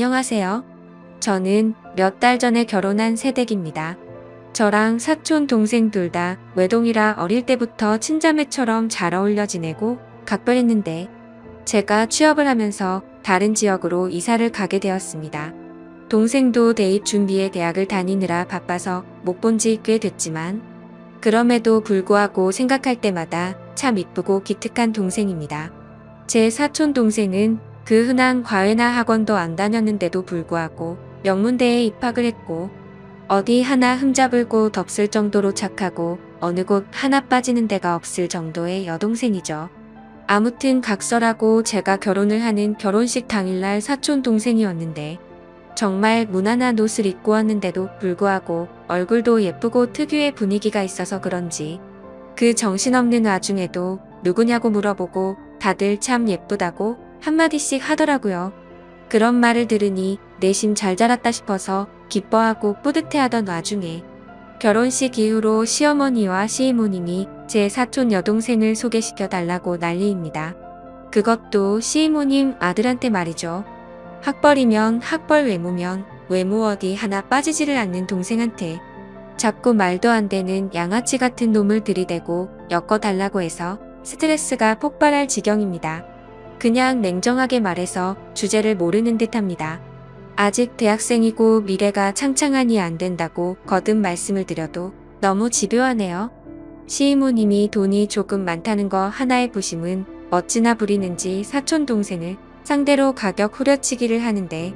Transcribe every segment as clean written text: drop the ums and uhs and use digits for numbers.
안녕하세요. 저는 몇 달 전에 결혼한 새댁입니다. 저랑 사촌 동생 둘 다 외동이라 어릴 때부터 친자매처럼 잘 어울려 지내고 각별했는데 제가 취업을 하면서 다른 지역으로 이사를 가게 되었습니다. 동생도 대입 준비에 대학을 다니느라 바빠서 못 본 지 꽤 됐지만 그럼에도 불구하고 생각할 때마다 참 이쁘고 기특한 동생입니다. 제 사촌 동생은 그 흔한 과외나 학원도 안 다녔는데도 불구하고 명문대에 입학을 했고 어디 하나 흠잡을 곳 없을 정도로 착하고 어느 곳 하나 빠지는 데가 없을 정도의 여동생이죠. 아무튼 각설하고 제가 결혼을 하는 결혼식 당일날 사촌 동생이었는데 정말 무난한 옷을 입고 왔는데도 불구하고 얼굴도 예쁘고 특유의 분위기가 있어서 그런지 그 정신없는 와중에도 누구냐고 물어보고 다들 참 예쁘다고 한마디씩 하더라고요. 그런 말을 들으니 내심 잘 자랐다 싶어서 기뻐하고 뿌듯해하던 와중에 결혼식 이후로 시어머니와 시이모님이 제 사촌 여동생을 소개시켜 달라고 난리입니다. 그것도 시이모님 아들한테 말이죠. 학벌이면 학벌, 외모면 외모 어디 하나 빠지지를 않는 동생한테 자꾸 말도 안 되는 양아치 같은 놈을 들이대고 엮어달라고 해서 스트레스가 폭발할 지경입니다. 그냥 냉정하게 말해서 주제를 모르는 듯합니다. 아직 대학생이고 미래가 창창하니 안 된다고 거듭 말씀을 드려도 너무 집요하네요. 시이모님이 돈이 조금 많다는 거 하나의 부심은 어찌나 부리는지 사촌 동생을 상대로 가격 후려치기를 하는데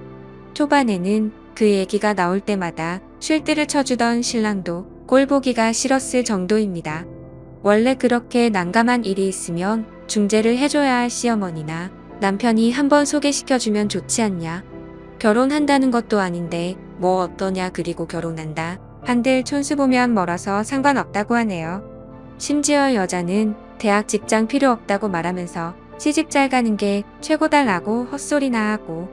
초반에는 그 얘기가 나올 때마다 쉴드를 쳐주던 신랑도 꼴보기가 싫었을 정도입니다. 원래 그렇게 난감한 일이 있으면 중재를 해줘야 할 시어머니나 남편이 한번 소개시켜주면 좋지 않냐. 결혼한다는 것도 아닌데 뭐 어떠냐, 그리고 결혼한다 한들 촌수 보면 멀어서 상관없다고 하네요. 심지어 여자는 대학 직장 필요 없다고 말하면서 시집 잘 가는 게 최고다라고 헛소리나 하고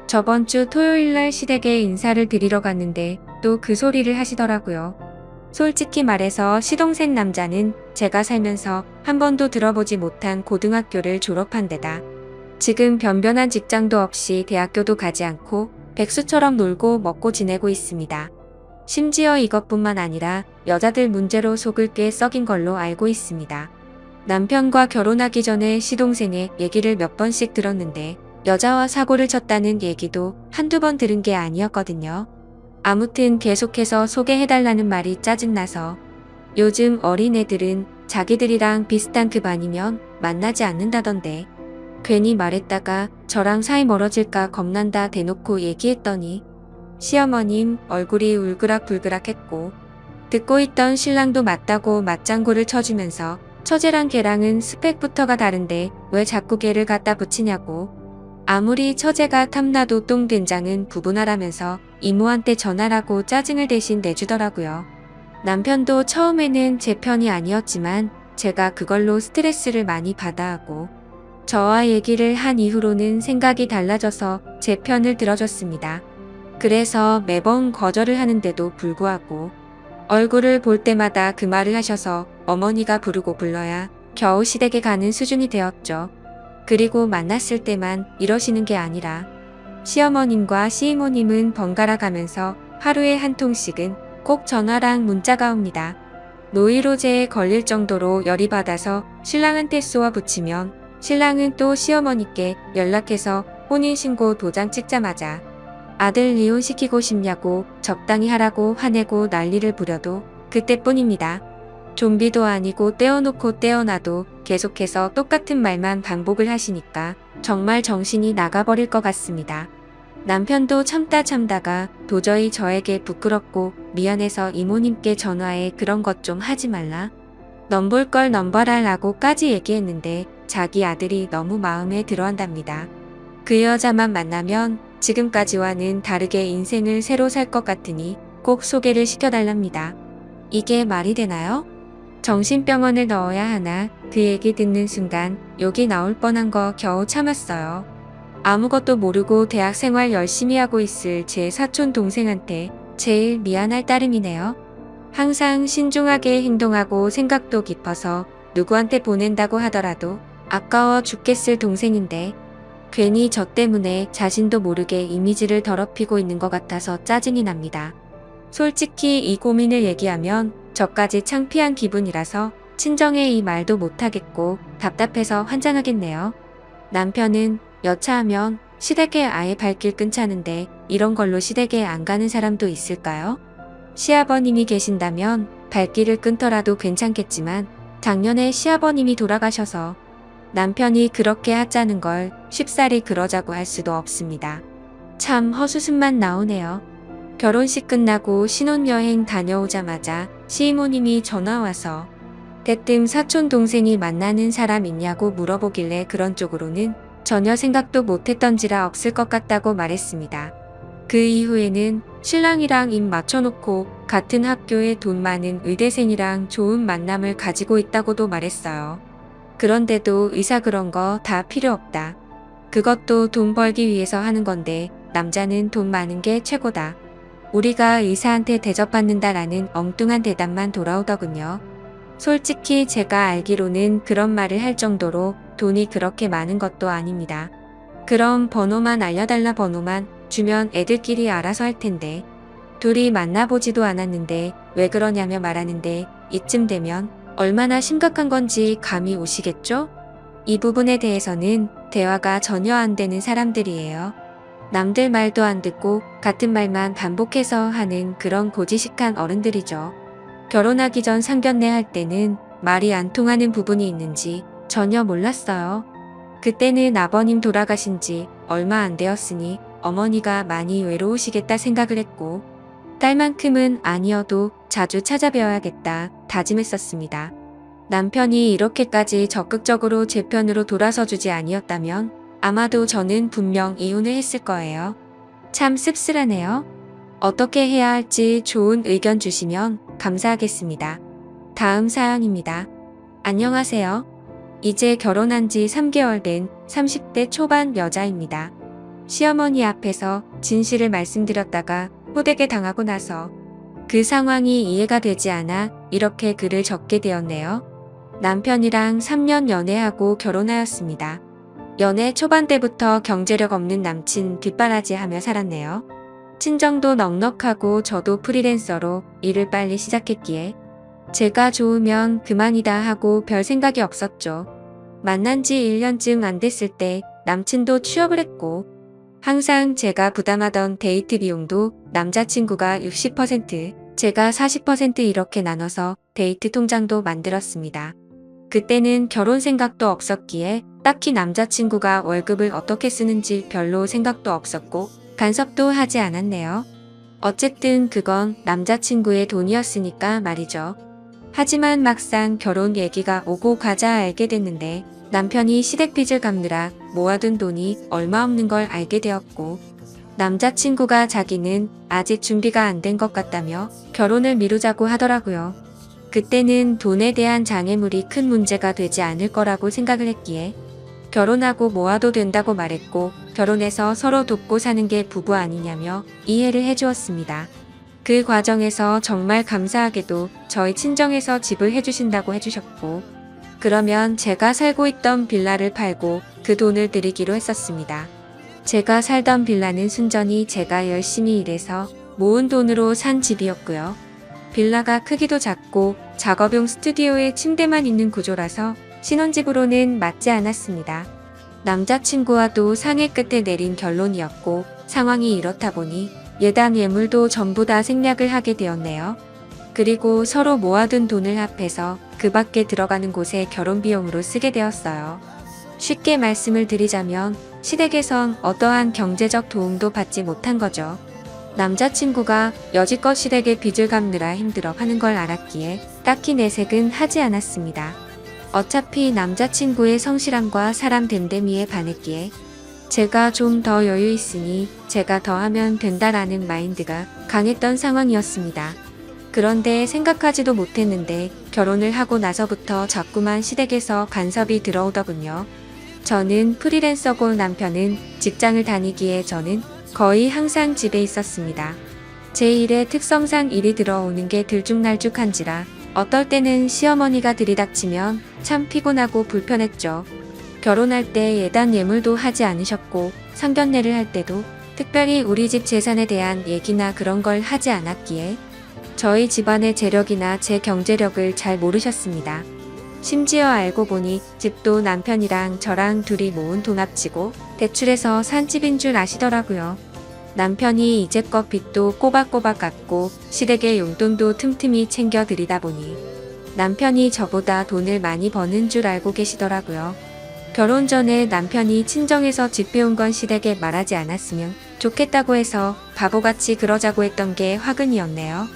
저번 주 토요일날 시댁에 인사를 드리러 갔는데 또 그 소리를 하시더라고요. 솔직히 말해서 시동생 남자는 제가 살면서 한 번도 들어보지 못한 고등학교를 졸업한 데다 지금 변변한 직장도 없이 대학교도 가지 않고 백수처럼 놀고 먹고 지내고 있습니다. 심지어 이것뿐만 아니라 여자들 문제로 속을 꽤 썩인 걸로 알고 있습니다. 남편과 결혼하기 전에 시동생의 얘기를 몇 번씩 들었는데 여자와 사고를 쳤다는 얘기도 한두 번 들은 게 아니었거든요. 아무튼 계속해서 소개해달라는 말이 짜증나서 요즘 어린애들은 자기들이랑 비슷한 급 아니면 만나지 않는다던데 괜히 말했다가 저랑 사이 멀어질까 겁난다 대놓고 얘기했더니 시어머님 얼굴이 울그락불그락했고 듣고 있던 신랑도 맞다고 맞장구를 쳐주면서 처제랑 걔랑은 스펙부터가 다른데 왜 자꾸 걔를 갖다 붙이냐고 아무리 처제가 탐나도 똥된장은 구분하라면서 이모한테 전화라고 짜증을 대신 내주더라고요. 남편도 처음에는 제 편이 아니었지만 제가 그걸로 스트레스를 많이 받아하고 저와 얘기를 한 이후로는 생각이 달라져서 제 편을 들어줬습니다. 그래서 매번 거절을 하는데도 불구하고 얼굴을 볼 때마다 그 말을 하셔서 어머니가 부르고 불러야 겨우 시댁에 가는 수준이 되었죠. 그리고 만났을 때만 이러시는 게 아니라 시어머님과 시이모님은 번갈아 가면서 하루에 한 통씩은 꼭 전화랑 문자가 옵니다. 노이로제에 걸릴 정도로 열이 받아서 신랑한테 쏘아 붙이면 신랑은 또 시어머니께 연락해서 혼인신고 도장 찍자마자 아들 이혼시키고 싶냐고 적당히 하라고 화내고 난리를 부려도 그때뿐입니다. 좀비도 아니고 떼어놓고 떼어놔도 계속해서 똑같은 말만 반복을 하시니까 정말 정신이 나가버릴 것 같습니다. 남편도 참다가 도저히 저에게 부끄럽고 미안해서 이모님께 전화해 그런 것 좀 하지 말라. 넘볼 걸 넘봐라 라고까지 얘기했는데 자기 아들이 너무 마음에 들어한답니다. 그 여자만 만나면 지금까지와는 다르게 인생을 새로 살 것 같으니 꼭 소개를 시켜달랍니다. 이게 말이 되나요? 정신병원을 넣어야 하나. 그 얘기 듣는 순간 욕이 나올 뻔한 거 겨우 참았어요. 아무것도 모르고 대학 생활 열심히 하고 있을 제 사촌 동생한테 제일 미안할 따름이네요. 항상 신중하게 행동하고 생각도 깊어서 누구한테 보낸다고 하더라도 아까워 죽겠을 동생인데 괜히 저 때문에 자신도 모르게 이미지를 더럽히고 있는 것 같아서 짜증이 납니다. 솔직히 이 고민을 얘기하면 저까지 창피한 기분이라서 친정에 이 말도 못하겠고 답답해서 환장하겠네요. 남편은 여차하면 시댁에 아예 발길 끊자는데 이런 걸로 시댁에 안 가는 사람도 있을까요? 시아버님이 계신다면 발길을 끊더라도 괜찮겠지만 작년에 시아버님이 돌아가셔서 남편이 그렇게 하자는 걸 쉽사리 그러자고 할 수도 없습니다. 참 헛웃음만 나오네요. 결혼식 끝나고 신혼여행 다녀오자마자 시이모님이 전화와서 대뜸 사촌 동생이 만나는 사람 있냐고 물어보길래 그런 쪽으로는 전혀 생각도 못했던지라 없을 것 같다고 말했습니다. 그 이후에는 신랑이랑 입 맞춰놓고 같은 학교에 돈 많은 의대생이랑 좋은 만남을 가지고 있다고도 말했어요. 그런데도 의사 그런 거 다 필요 없다. 그것도 돈 벌기 위해서 하는 건데 남자는 돈 많은 게 최고다. 우리가 의사한테 대접받는다라는 엉뚱한 대답만 돌아오더군요. 솔직히 제가 알기로는 그런 말을 할 정도로 돈이 그렇게 많은 것도 아닙니다. 그럼 번호만 알려달라 번호만 주면 애들끼리 알아서 할 텐데. 둘이 만나보지도 않았는데 왜 그러냐며 말하는데 이쯤 되면 얼마나 심각한 건지 감이 오시겠죠? 이 부분에 대해서는 대화가 전혀 안 되는 사람들이에요. 남들 말도 안 듣고 같은 말만 반복해서 하는 그런 고지식한 어른들이죠. 결혼하기 전 상견례 할 때는 말이 안 통하는 부분이 있는지 전혀 몰랐어요. 그때는 아버님 돌아가신 지 얼마 안 되었으니 어머니가 많이 외로우시겠다 생각을 했고 딸만큼은 아니어도 자주 찾아뵈어야겠다 다짐했었습니다. 남편이 이렇게까지 적극적으로 제 편으로 돌아서 주지 아니었다면 아마도 저는 분명 이혼을 했을 거예요. 참 씁쓸하네요. 어떻게 해야 할지 좋은 의견 주시면 감사하겠습니다. 다음 사연입니다. 안녕하세요. 이제 결혼한 지 3개월 된 30대 초반 여자입니다. 시어머니 앞에서 진실을 말씀드렸다가 호되게 당하고 나서 그 상황이 이해가 되지 않아 이렇게 글을 적게 되었네요. 남편이랑 3년 연애하고 결혼하였습니다. 연애 초반 때부터 경제력 없는 남친 뒷바라지하며 살았네요. 친정도 넉넉하고 저도 프리랜서로 일을 빨리 시작했기에 제가 좋으면 그만이다 하고 별 생각이 없었죠. 만난 지 1년쯤 안 됐을 때 남친도 취업을 했고 항상 제가 부담하던 데이트 비용도 남자친구가 60%, 제가 40% 이렇게 나눠서 데이트 통장도 만들었습니다. 그때는 결혼 생각도 없었기에 딱히 남자친구가 월급을 어떻게 쓰는지 별로 생각도 없었고 간섭도 하지 않았네요. 어쨌든 그건 남자친구의 돈이었으니까 말이죠. 하지만 막상 결혼 얘기가 오고 가자 알게 됐는데 남편이 시댁빚을 갚느라 모아둔 돈이 얼마 없는 걸 알게 되었고 남자친구가 자기는 아직 준비가 안 된 것 같다며 결혼을 미루자고 하더라고요. 그때는 돈에 대한 장애물이 큰 문제가 되지 않을 거라고 생각을 했기에 결혼하고 모아도 된다고 말했고 결혼해서 서로 돕고 사는 게 부부 아니냐며 이해를 해주었습니다. 그 과정에서 정말 감사하게도 저희 친정에서 집을 해주신다고 해주셨고 그러면 제가 살고 있던 빌라를 팔고 그 돈을 드리기로 했었습니다. 제가 살던 빌라는 순전히 제가 열심히 일해서 모은 돈으로 산 집이었고요. 빌라가 크기도 작고 작업용 스튜디오에 침대만 있는 구조라서 신혼집으로는 맞지 않았습니다. 남자친구와도 상의 끝에 내린 결론이었고 상황이 이렇다 보니 예당 예물도 전부 다 생략을 하게 되었네요. 그리고 서로 모아둔 돈을 합해서 그 밖에 들어가는 곳에 결혼 비용으로 쓰게 되었어요. 쉽게 말씀을 드리자면 시댁에선 어떠한 경제적 도움도 받지 못한 거죠. 남자친구가 여지껏 시댁에 빚을 갚느라 힘들어 하는 걸 알았기에 딱히 내색은 하지 않았습니다. 어차피 남자친구의 성실함과 사람 됨됨이에 반했기에 제가 좀 더 여유 있으니 제가 더 하면 된다라는 마인드가 강했던 상황이었습니다. 그런데 생각하지도 못했는데 결혼을 하고 나서부터 자꾸만 시댁에서 간섭이 들어오더군요. 저는 프리랜서고 남편은 직장을 다니기에 저는 거의 항상 집에 있었습니다. 제 일의 특성상 일이 들어오는 게 들쭉날쭉한지라 어떨 때는 시어머니가 들이닥치면 참 피곤하고 불편했죠. 결혼할 때 예단 예물도 하지 않으셨고 상견례를 할 때도 특별히 우리 집 재산에 대한 얘기나 그런 걸 하지 않았기에 저희 집안의 재력이나 제 경제력을 잘 모르셨습니다. 심지어 알고 보니 집도 남편이랑 저랑 둘이 모은 돈 합치고 대출해서 산 집인 줄 아시더라고요. 남편이 이제껏 빚도 꼬박꼬박 갚고 시댁의 용돈도 틈틈이 챙겨 드리다 보니 남편이 저보다 돈을 많이 버는 줄 알고 계시더라고요. 결혼 전에 남편이 친정에서 집 배운 건 시댁에 말하지 않았으면 좋겠다고 해서 바보같이 그러자고 했던 게 화근이었네요.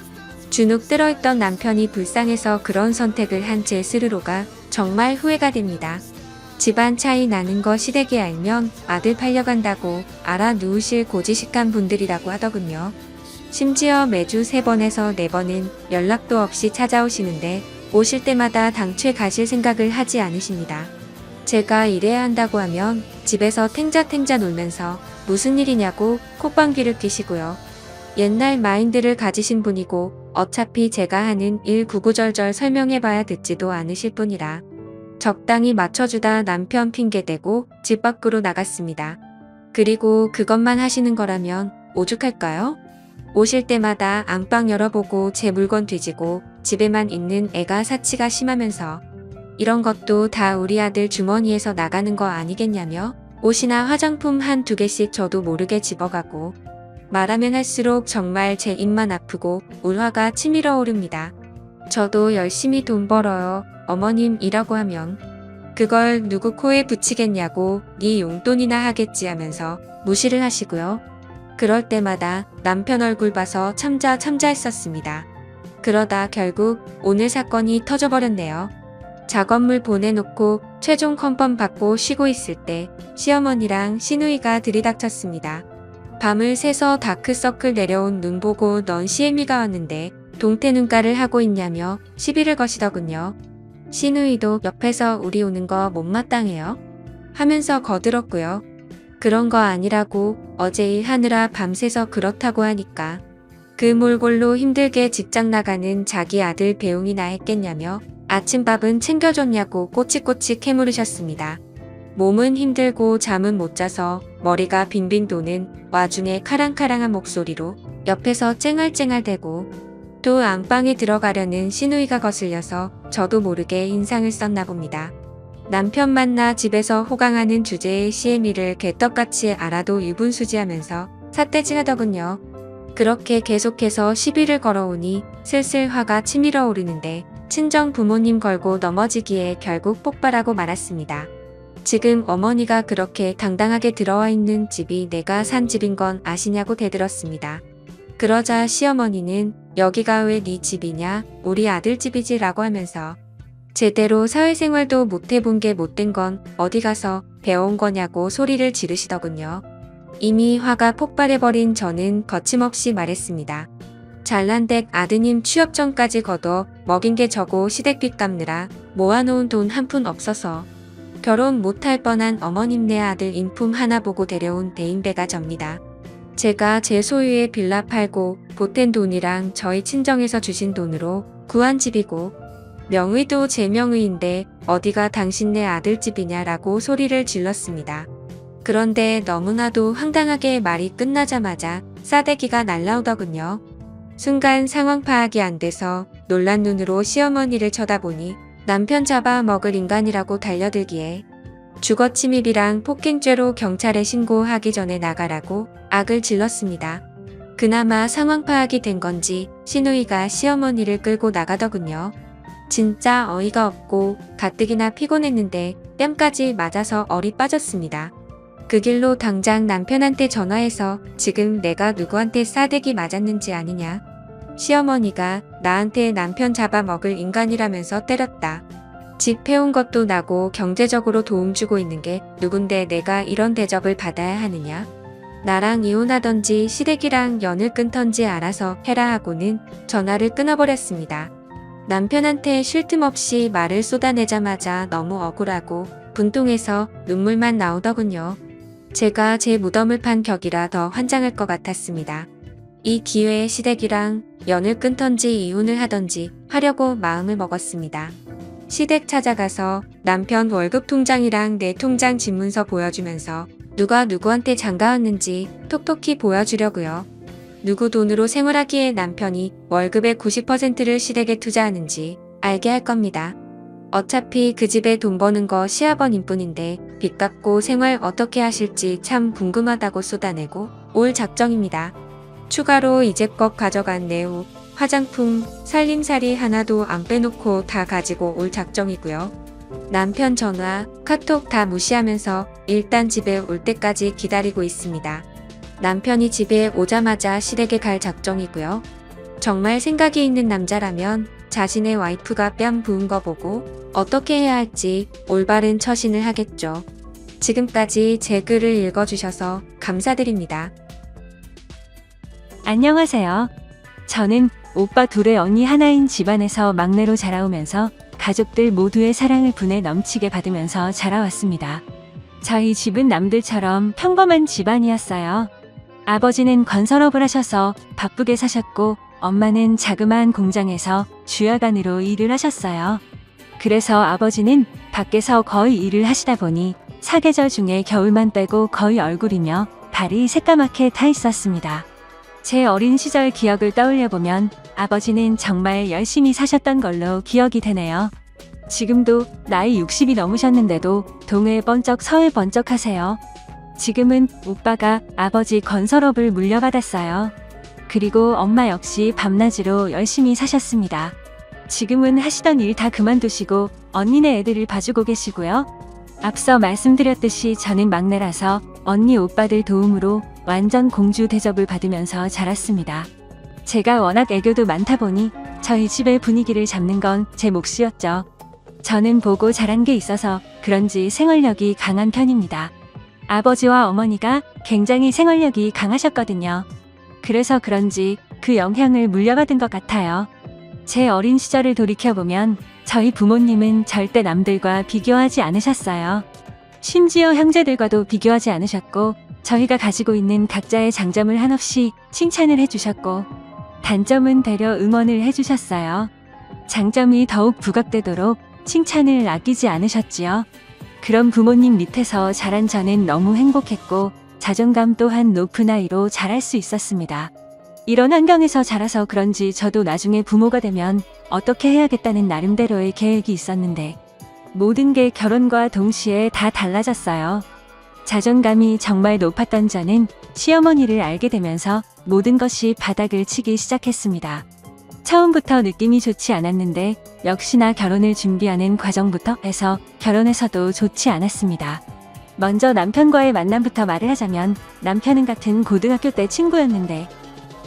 주눅 들어있던 남편이 불쌍해서 그런 선택을 한 제 스스로가 정말 후회가 됩니다. 집안 차이 나는 거 시댁이 알면 아들 팔려간다고 알아 누우실 고지식한 분들이라고 하더군요. 심지어 매주 3번에서 4번은 연락도 없이 찾아오시는데 오실 때마다 당최 가실 생각을 하지 않으십니다. 제가 일해야 한다고 하면 집에서 탱자탱자 놀면서 무슨 일이냐고 콧방귀를 뀌시고요. 옛날 마인드를 가지신 분이고 어차피 제가 하는 일 구구절절 설명해봐야 듣지도 않으실 분이라 적당히 맞춰주다 남편 핑계대고 집 밖으로 나갔습니다. 그리고 그것만 하시는 거라면 오죽할까요? 오실 때마다 안방 열어보고 제 물건 뒤지고 집에만 있는 애가 사치가 심하면서 이런 것도 다 우리 아들 주머니에서 나가는 거 아니겠냐며 옷이나 화장품 한두 개씩 저도 모르게 집어가고 말하면 할수록 정말 제 입만 아프고 울화가 치밀어 오릅니다. 저도 열심히 돈 벌어요. 어머님이라고 하면 그걸 누구 코에 붙이겠냐고 네 용돈이나 하겠지 하면서 무시를 하시고요. 그럴 때마다 남편 얼굴 봐서 참자 했었습니다. 그러다 결국 오늘 사건이 터져버렸네요. 작업물 보내놓고 최종 컨펌 받고 쉬고 있을 때 시어머니랑 시누이가 들이닥쳤습니다. 밤을 새서 다크서클 내려온 눈 보고 넌 시애미가 왔는데 동태 눈가를 하고 있냐며 시비를 거시더군요. 시누이도 옆에서 우리 오는 거 못마땅해요? 하면서 거들었고요. 그런 거 아니라고 어제 일하느라 밤새서 그렇다고 하니까 그 몰골로 힘들게 직장 나가는 자기 아들 배웅이나 했겠냐며 아침밥은 챙겨줬냐고 꼬치꼬치 캐물으셨습니다. 몸은 힘들고 잠은 못 자서 머리가 빙빙 도는 와중에 카랑카랑한 목소리로 옆에서 쨍알쨍알대고 또 안방에 들어가려는 시누이가 거슬려서 저도 모르게 인상을 썼나 봅니다. 남편 만나 집에서 호강하는 주제의 시애미를 개떡같이 알아도 유분수지하면서 삿대질하더군요. 그렇게 계속해서 시비를 걸어오니 슬슬 화가 치밀어 오르는데 친정 부모님 걸고 넘어지기에 결국 폭발하고 말았습니다. 지금 어머니가 그렇게 당당하게 들어와 있는 집이 내가 산 집인 건 아시냐고 대들었습니다. 그러자 시어머니는 여기가 왜 네 집이냐 우리 아들 집이지 라고 하면서 제대로 사회생활도 못 해본 게 못된 건 어디 가서 배워온 거냐고 소리를 지르시더군요. 이미 화가 폭발해버린 저는 거침없이 말했습니다. 잘난댁 아드님 취업 전까지 걷어 먹인 게 저고 시댁빚 갚느라 모아놓은 돈 한 푼 없어서 결혼 못할 뻔한 어머님네 아들 인품 하나 보고 데려온 대인배가 접니다. 제가 제 소유의 빌라 팔고 보탠 돈이랑 저희 친정에서 주신 돈으로 구한 집이고 명의도 제 명의인데 어디가 당신네 아들 집이냐라고 소리를 질렀습니다. 그런데 너무나도 황당하게 말이 끝나자마자 싸대기가 날라오더군요. 순간 상황 파악이 안 돼서 놀란 눈으로 시어머니를 쳐다보니 남편 잡아먹을 인간이라고 달려들기에 주거침입이랑 폭행죄로 경찰에 신고하기 전에 나가라고 악을 질렀습니다. 그나마 상황 파악이 된 건지 시누이가 시어머니를 끌고 나가더군요. 진짜 어이가 없고 가뜩이나 피곤했는데 뺨까지 맞아서 얼이 빠졌습니다. 그 길로 당장 남편한테 전화해서 지금 내가 누구한테 싸대기 맞았는지 아니냐. 시어머니가 나한테 남편 잡아먹을 인간이라면서 때렸다. 집 해온 것도 나고 경제적으로 도움 주고 있는 게 누군데 내가 이런 대접을 받아야 하느냐. 나랑 이혼하던지 시댁이랑 연을 끊던지 알아서 해라 하고는 전화를 끊어버렸습니다. 남편한테 쉴 틈 없이 말을 쏟아내자마자 너무 억울하고 분통해서 눈물만 나오더군요. 제가 제 무덤을 판 격이라 더 환장할 것 같았습니다. 이 기회에 시댁이랑 연을 끊던지 이혼을 하던지 하려고 마음을 먹었습니다. 시댁 찾아가서 남편 월급 통장이랑 내 통장 집문서 보여주면서 누가 누구한테 장가왔는지 톡톡히 보여주려고요. 누구 돈으로 생활하기에 남편이 월급의 90%를 시댁에 투자하는지 알게 할 겁니다. 어차피 그 집에 돈 버는 거 시아버님 뿐인데 빚 갚고 생활 어떻게 하실지 참 궁금하다고 쏟아내고 올 작정입니다. 추가로 이제껏 가져간 내 옷, 화장품, 살림살이 하나도 안 빼놓고 다 가지고 올 작정이고요. 남편 전화, 카톡 다 무시하면서 일단 집에 올 때까지 기다리고 있습니다. 남편이 집에 오자마자 시댁에 갈 작정이고요. 정말 생각이 있는 남자라면 자신의 와이프가 뺨 부은 거 보고 어떻게 해야 할지 올바른 처신을 하겠죠. 지금까지 제 글을 읽어주셔서 감사드립니다. 안녕하세요. 저는 오빠 둘의 언니 하나인 집안에서 막내로 자라오면서 가족들 모두의 사랑을 분에 넘치게 받으면서 자라왔습니다. 저희 집은 남들처럼 평범한 집안이었어요. 아버지는 건설업을 하셔서 바쁘게 사셨고 엄마는 자그마한 공장에서 주야간으로 일을 하셨어요. 그래서 아버지는 밖에서 거의 일을 하시다 보니 사계절 중에 겨울만 빼고 거의 얼굴이며 발이 새까맣게 타 있었습니다. 제 어린 시절 기억을 떠올려보면 아버지는 정말 열심히 사셨던 걸로 기억이 되네요. 지금도 나이 60이 넘으셨는데도 동해 번쩍 서해 번쩍 하세요. 지금은 오빠가 아버지 건설업을 물려받았어요. 그리고 엄마 역시 밤낮으로 열심히 사셨습니다. 지금은 하시던 일 다 그만두시고 언니네 애들을 봐주고 계시고요. 앞서 말씀드렸듯이 저는 막내라서 언니 오빠들 도움으로 완전 공주 대접을 받으면서 자랐습니다. 제가 워낙 애교도 많다 보니 저희 집의 분위기를 잡는 건 제 몫이었죠. 저는 보고 자란 게 있어서 그런지 생활력이 강한 편입니다. 아버지와 어머니가 굉장히 생활력이 강하셨거든요. 그래서 그런지 그 영향을 물려받은 것 같아요. 제 어린 시절을 돌이켜보면 저희 부모님은 절대 남들과 비교하지 않으셨어요. 심지어 형제들과도 비교하지 않으셨고 저희가 가지고 있는 각자의 장점을 한없이 칭찬을 해주셨고 단점은 되려 응원을 해주셨어요. 장점이 더욱 부각되도록 칭찬을 아끼지 않으셨지요. 그런 부모님 밑에서 자란 저는 너무 행복했고 자존감 또한 높은 아이로 자랄 수 있었습니다. 이런 환경에서 자라서 그런지 저도 나중에 부모가 되면 어떻게 해야겠다는 나름대로의 계획이 있었는데 모든 게 결혼과 동시에 다 달라졌어요. 자존감이 정말 높았던 저는 시어머니를 알게 되면서 모든 것이 바닥을 치기 시작했습니다. 처음부터 느낌이 좋지 않았는데 역시나 결혼을 준비하는 과정부터 해서 결혼해서도 좋지 않았습니다. 먼저 남편과의 만남부터 말을 하자면 남편은 같은 고등학교 때 친구였는데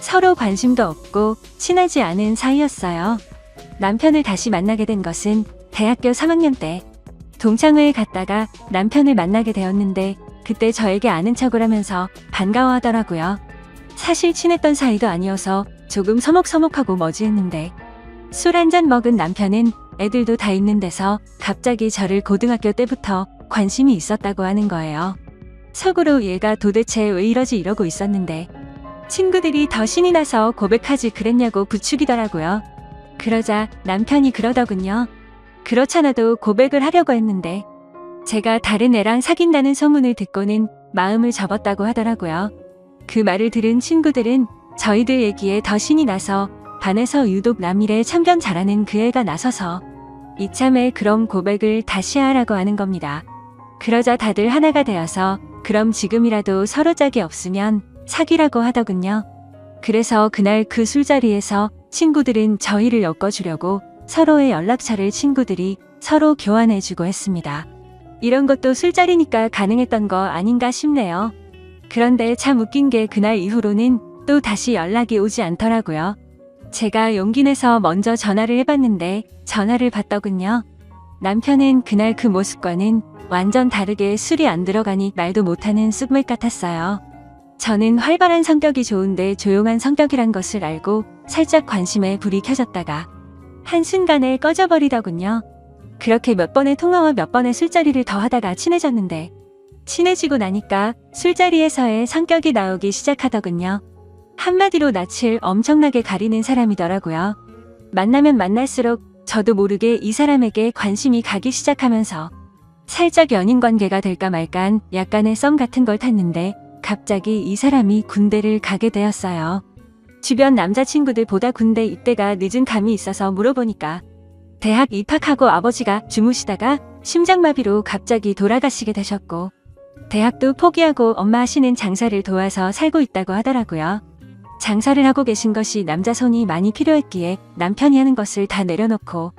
서로 관심도 없고 친하지 않은 사이였어요. 남편을 다시 만나게 된 것은 대학교 3학년 때 동창회에 갔다가 남편을 만나게 되었는데 그때 저에게 아는 척을 하면서 반가워하더라고요. 사실 친했던 사이도 아니어서 조금 서먹서먹하고 머지했는데 술 한잔 먹은 남편은 애들도 다 있는 데서 갑자기 저를 고등학교 때부터 관심이 있었다고 하는 거예요. 속으로 얘가 도대체 왜 이러지 이러고 있었는데 친구들이 더 신이 나서 고백하지 그랬냐고 부추기더라고요. 그러자 남편이 그러더군요. 그렇잖아도 고백을 하려고 했는데 제가 다른 애랑 사귄다는 소문을 듣고는 마음을 접었다고 하더라고요. 그 말을 들은 친구들은 저희들 얘기에 더 신이 나서 반에서 유독 남일에 참견 잘하는 그 애가 나서서 이참에 그럼 고백을 다시 하라고 하는 겁니다. 그러자 다들 하나가 되어서 그럼 지금이라도 서로 짝이 없으면 사귀라고 하더군요. 그래서 그날 그 술자리에서 친구들은 저희를 엮어주려고 서로의 연락처를 친구들이 서로 교환해주고 했습니다. 이런 것도 술자리니까 가능했던 거 아닌가 싶네요. 그런데 참 웃긴 게 그날 이후로는 또 다시 연락이 오지 않더라고요. 제가 용기 내서 먼저 전화를 해봤는데 전화를 받더군요. 남편은 그날 그 모습과는 완전 다르게 술이 안 들어가니 말도 못하는 쑥맥 같았어요. 저는 활발한 성격이 좋은데 조용한 성격이란 것을 알고 살짝 관심에 불이 켜졌다가 한순간에 꺼져버리더군요. 그렇게 몇 번의 통화와 몇 번의 술자리를 더 하다가 친해졌는데 친해지고 나니까 술자리에서의 성격이 나오기 시작하더군요. 한마디로 낯을 엄청나게 가리는 사람이더라고요. 만나면 만날수록 저도 모르게 이 사람에게 관심이 가기 시작하면서 살짝 연인 관계가 될까 말까한 약간의 썸 같은 걸 탔는데 갑자기 이 사람이 군대를 가게 되었어요. 주변 남자친구들보다 군대 입대가 늦은 감이 있어서 물어보니까 대학 입학하고 아버지가 주무시다가 심장마비로 갑자기 돌아가시게 되셨고 대학도 포기하고 엄마 하시는 장사를 도와서 살고 있다고 하더라고요. 장사를 하고 계신 것이 남자 손이 많이 필요했기에 남편이 하는 것을 다 내려놓고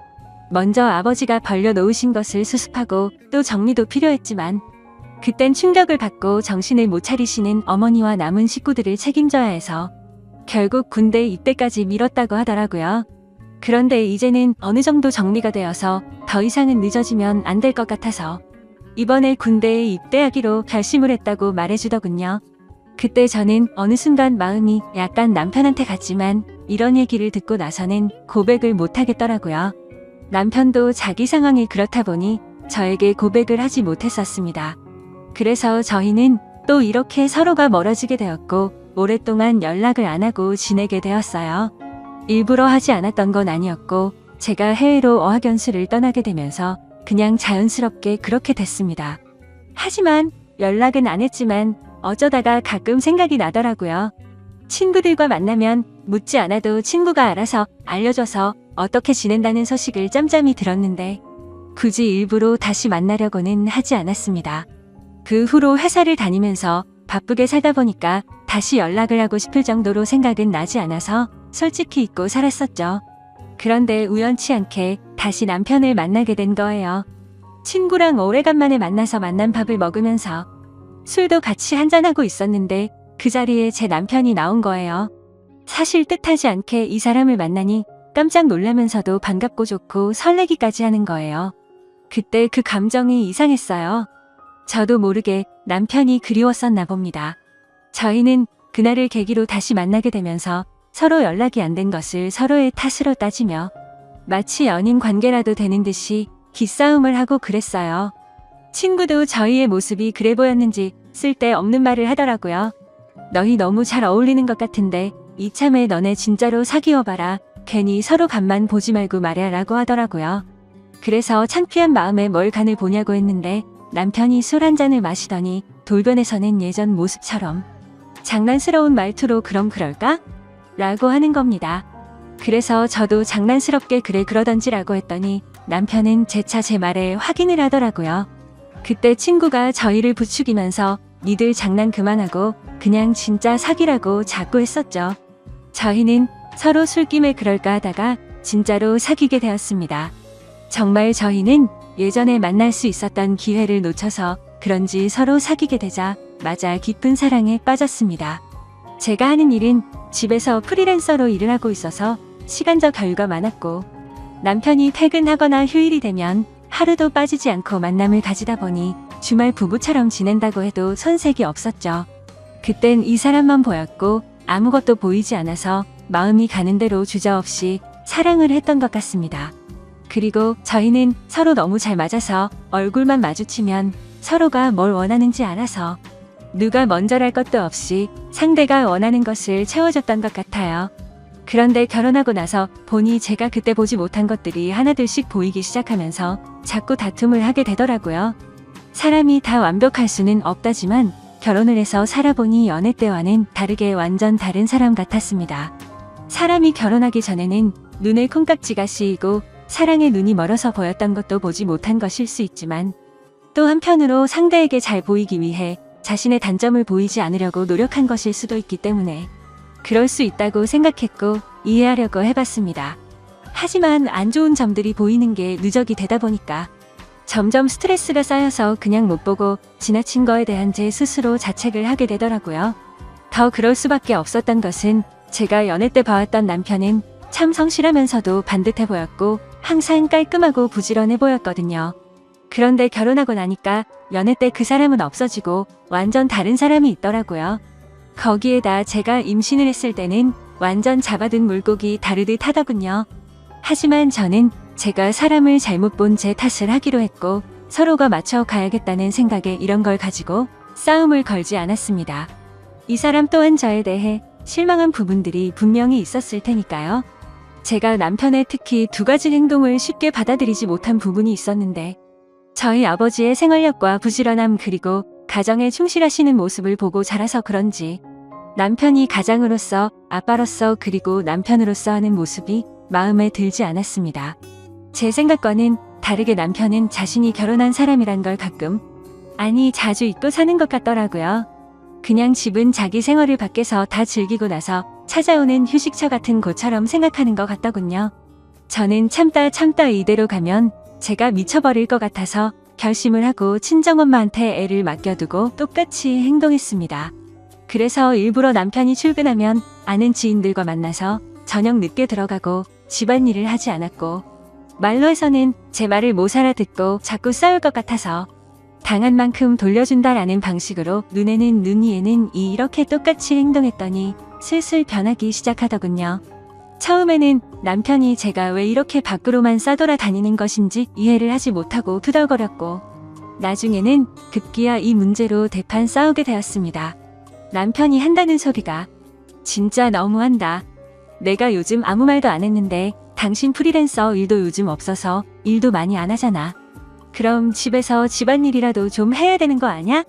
먼저 아버지가 벌려놓으신 것을 수습하고 또 정리도 필요했지만 그땐 충격을 받고 정신을 못 차리시는 어머니와 남은 식구들을 책임져야 해서 결국 군대 입대까지 미뤘다고 하더라고요. 그런데 이제는 어느 정도 정리가 되어서 더 이상은 늦어지면 안 될 것 같아서 이번에 군대에 입대하기로 결심을 했다고 말해주더군요. 그때 저는 어느 순간 마음이 약간 남편한테 갔지만 이런 얘기를 듣고 나서는 고백을 못 하겠더라고요. 남편도 자기 상황이 그렇다 보니 저에게 고백을 하지 못했었습니다. 그래서 저희는 또 이렇게 서로가 멀어지게 되었고 오랫동안 연락을 안 하고 지내게 되었어요. 일부러 하지 않았던 건 아니었고 제가 해외로 어학연수를 떠나게 되면서 그냥 자연스럽게 그렇게 됐습니다. 하지만 연락은 안 했지만 어쩌다가 가끔 생각이 나더라고요. 친구들과 만나면 묻지 않아도 친구가 알아서 알려줘서 어떻게 지낸다는 소식을 짬짬이 들었는데 굳이 일부러 다시 만나려고는 하지 않았습니다. 그 후로 회사를 다니면서 바쁘게 살다 보니까 다시 연락을 하고 싶을 정도로 생각은 나지 않아서 솔직히 잊고 살았었죠. 그런데 우연치 않게 다시 남편을 만나게 된 거예요. 친구랑 오래간만에 만나서 만난 밥을 먹으면서 술도 같이 한잔하고 있었는데 그 자리에 제 남편이 나온 거예요. 사실 뜻하지 않게 이 사람을 만나니 깜짝 놀라면서도 반갑고 좋고 설레기까지 하는 거예요. 그때 그 감정이 이상했어요. 저도 모르게 남편이 그리웠었나 봅니다. 저희는 그날을 계기로 다시 만나게 되면서 서로 연락이 안 된 것을 서로의 탓으로 따지며 마치 연인 관계라도 되는 듯이 기싸움을 하고 그랬어요. 친구도 저희의 모습이 그래 보였는지 쓸데없는 말을 하더라고요. 너희 너무 잘 어울리는 것 같은데 이참에 너네 진짜로 사귀어봐라. 괜히 서로 간만 보지 말고 말이야 라고 하더라고요. 그래서 창피한 마음에 뭘 간을 보냐고 했는데 남편이 술 한 잔을 마시더니 돌변에서는 예전 모습처럼 장난스러운 말투로 그럼 그럴까? 라고 하는 겁니다. 그래서 저도 장난스럽게 그래 그러던지라고 했더니 남편은 재차 제 말에 확인을 하더라고요. 그때 친구가 저희를 부추기면서 니들 장난 그만하고 그냥 진짜 사귀라고 자꾸 했었죠. 저희는 서로 술김에 그럴까 하다가 진짜로 사귀게 되었습니다. 정말 저희는 예전에 만날 수 있었던 기회를 놓쳐서 그런지 서로 사귀게 되자 맞아 깊은 사랑에 빠졌습니다. 제가 하는 일은 집에서 프리랜서로 일을 하고 있어서 시간적 여유가 많았고 남편이 퇴근하거나 휴일이 되면 하루도 빠지지 않고 만남을 가지다 보니 주말 부부처럼 지낸다고 해도 손색이 없었죠. 그땐 이 사람만 보였고 아무것도 보이지 않아서 마음이 가는 대로 주저없이 사랑을 했던 것 같습니다. 그리고 저희는 서로 너무 잘 맞아서 얼굴만 마주치면 서로가 뭘 원하는지 알아서 누가 먼저랄 것도 없이 상대가 원하는 것을 채워줬던 것 같아요. 그런데 결혼하고 나서 보니 제가 그때 보지 못한 것들이 하나둘씩 보이기 시작하면서 자꾸 다툼을 하게 되더라고요. 사람이 다 완벽할 수는 없다지만 결혼을 해서 살아보니 연애 때와는 다르게 완전 다른 사람 같았습니다. 사람이 결혼하기 전에는 눈에 콩깍지가 씌이고 사랑의 눈이 멀어서 보였던 것도 보지 못한 것일 수 있지만 또 한편으로 상대에게 잘 보이기 위해 자신의 단점을 보이지 않으려고 노력한 것일 수도 있기 때문에 그럴 수 있다고 생각했고 이해하려고 해봤습니다. 하지만 안 좋은 점들이 보이는 게 누적이 되다 보니까 점점 스트레스가 쌓여서 그냥 못 보고 지나친 거에 대한 제 스스로 자책을 하게 되더라고요. 더 그럴 수밖에 없었던 것은 제가 연애 때 봐왔던 남편은 참 성실하면서도 반듯해 보였고 항상 깔끔하고 부지런해 보였거든요. 그런데 결혼하고 나니까 연애 때 그 사람은 없어지고 완전 다른 사람이 있더라고요. 거기에다 제가 임신을 했을 때는 완전 잡아둔 물고기 다르듯 하더군요. 하지만 저는 제가 사람을 잘못 본 제 탓을 하기로 했고 서로가 맞춰 가야겠다는 생각에 이런 걸 가지고 싸움을 걸지 않았습니다. 이 사람 또한 저에 대해 실망한 부분들이 분명히 있었을 테니까요. 제가 남편의 특히 두 가지 행동을 쉽게 받아들이지 못한 부분이 있었는데, 저희 아버지의 생활력과 부지런함 그리고 가정에 충실하시는 모습을 보고 자라서 그런지 남편이 가장으로서, 아빠로서 그리고 남편으로서 하는 모습이 마음에 들지 않았습니다. 제 생각과는 다르게 남편은 자신이 결혼한 사람이란 걸 가끔, 아니 자주 잊고 사는 것 같더라고요. 그냥 집은 자기 생활을 밖에서 다 즐기고 나서 찾아오는 휴식처 같은 곳처럼 생각하는 것 같더군요. 저는 참다 이대로 가면 제가 미쳐버릴 것 같아서 결심을 하고 친정엄마한테 애를 맡겨두고 똑같이 행동했습니다. 그래서 일부러 남편이 출근하면 아는 지인들과 만나서 저녁 늦게 들어가고 집안일을 하지 않았고, 말로 해서는 제 말을 못 알아듣고 자꾸 싸울 것 같아서 당한 만큼 돌려준다라는 방식으로 눈에는 눈 위에는 이 이렇게 똑같이 행동했더니 슬슬 변하기 시작하더군요. 처음에는 남편이 제가 왜 이렇게 밖으로만 싸돌아 다니는 것인지 이해를 하지 못하고 투덜거렸고, 나중에는 급기야 이 문제로 대판 싸우게 되었습니다. 남편이 한다는 소리가 진짜 너무한다. 내가 요즘 아무 말도 안 했는데 당신 프리랜서 일도 요즘 없어서 일도 많이 안 하잖아. 그럼 집에서 집안일이라도 좀 해야 되는 거 아냐?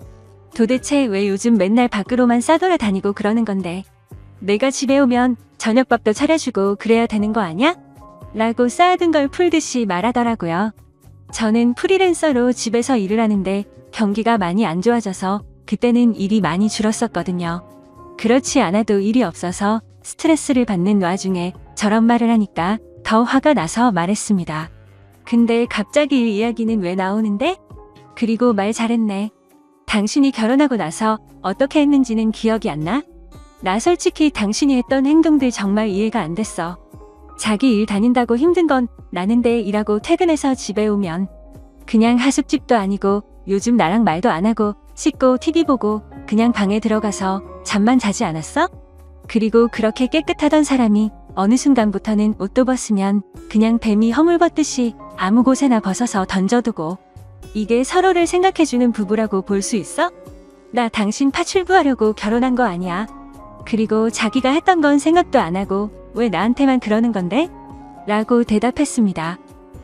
도대체 왜 요즘 맨날 밖으로만 싸돌아 다니고 그러는 건데, 내가 집에 오면 저녁밥도 차려주고 그래야 되는 거 아냐? 라고 쌓아둔 걸 풀듯이 말하더라고요. 저는 프리랜서로 집에서 일을 하는데 경기가 많이 안 좋아져서 그때는 일이 많이 줄었었거든요. 그렇지 않아도 일이 없어서 스트레스를 받는 와중에 저런 말을 하니까 더 화가 나서 말했습니다. 근데 갑자기 일 이야기는 왜 나오는데? 그리고 말 잘했네. 당신이 결혼하고 나서 어떻게 했는지는 기억이 안 나? 나 솔직히 당신이 했던 행동들 정말 이해가 안 됐어. 자기 일 다닌다고 힘든 건 나는데 일하고 퇴근해서 집에 오면 그냥 하숙집도 아니고 요즘 나랑 말도 안 하고 씻고 TV 보고 그냥 방에 들어가서 잠만 자지 않았어? 그리고 그렇게 깨끗하던 사람이 어느 순간부터는 옷도 벗으면 그냥 뱀이 허물 벗듯이 아무 곳에나 벗어서 던져두고, 이게 서로를 생각해주는 부부라고 볼 수 있어? 나 당신 파출부하려고 결혼한 거 아니야. 그리고 자기가 했던 건 생각도 안 하고 왜 나한테만 그러는 건데? 라고 대답했습니다.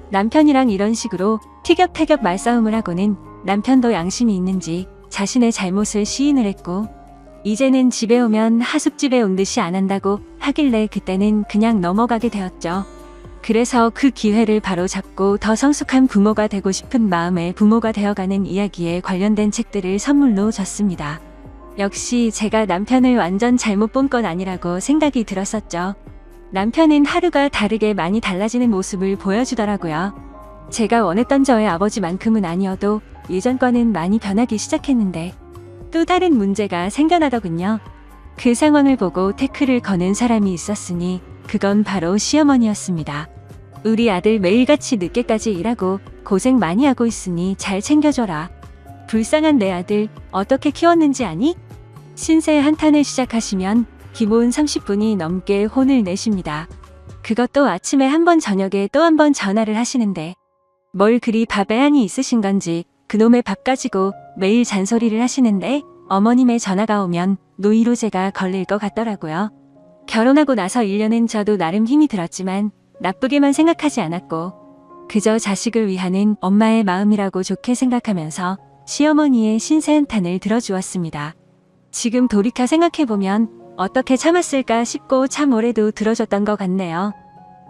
남편이랑 이런 식으로 티격태격 말싸움을 하고는 남편도 양심이 있는지 자신의 잘못을 시인을 했고, 이제는 집에 오면 하숙집에 온 듯이 안 한다고 하길래 그때는 그냥 넘어가게 되었죠. 그래서 그 기회를 바로 잡고 더 성숙한 부모가 되고 싶은 마음에 부모가 되어가는 이야기에 관련된 책들을 선물로 줬습니다. 역시 제가 남편을 완전 잘못 본 건 아니라고 생각이 들었었죠. 남편은 하루가 다르게 많이 달라지는 모습을 보여주더라고요. 제가 원했던 저의 아버지만큼은 아니어도 예전과는 많이 변하기 시작했는데 또 다른 문제가 생겨나더군요. 그 상황을 보고 태클을 거는 사람이 있었으니 그건 바로 시어머니였습니다. 우리 아들 매일같이 늦게까지 일하고 고생 많이 하고 있으니 잘 챙겨줘라. 불쌍한 내 아들 어떻게 키웠는지 아니? 신세 한탄을 시작하시면 기본 30분이 넘게 혼을 내십니다. 그것도 아침에 한 번 저녁에 또 한 번 전화를 하시는데 뭘 그리 밥에 한이 있으신 건지 그놈의 밥 가지고 매일 잔소리를 하시는데 어머님의 전화가 오면 노이로제가 걸릴 것 같더라고요. 결혼하고 나서 1년은 저도 나름 힘이 들었지만 나쁘게만 생각하지 않았고 그저 자식을 위하는 엄마의 마음이라고 좋게 생각하면서 시어머니의 신세 한탄을 들어주었습니다. 지금 돌이켜 생각해보면 어떻게 참았을까 싶고 참 오래도 들어줬던 것 같네요.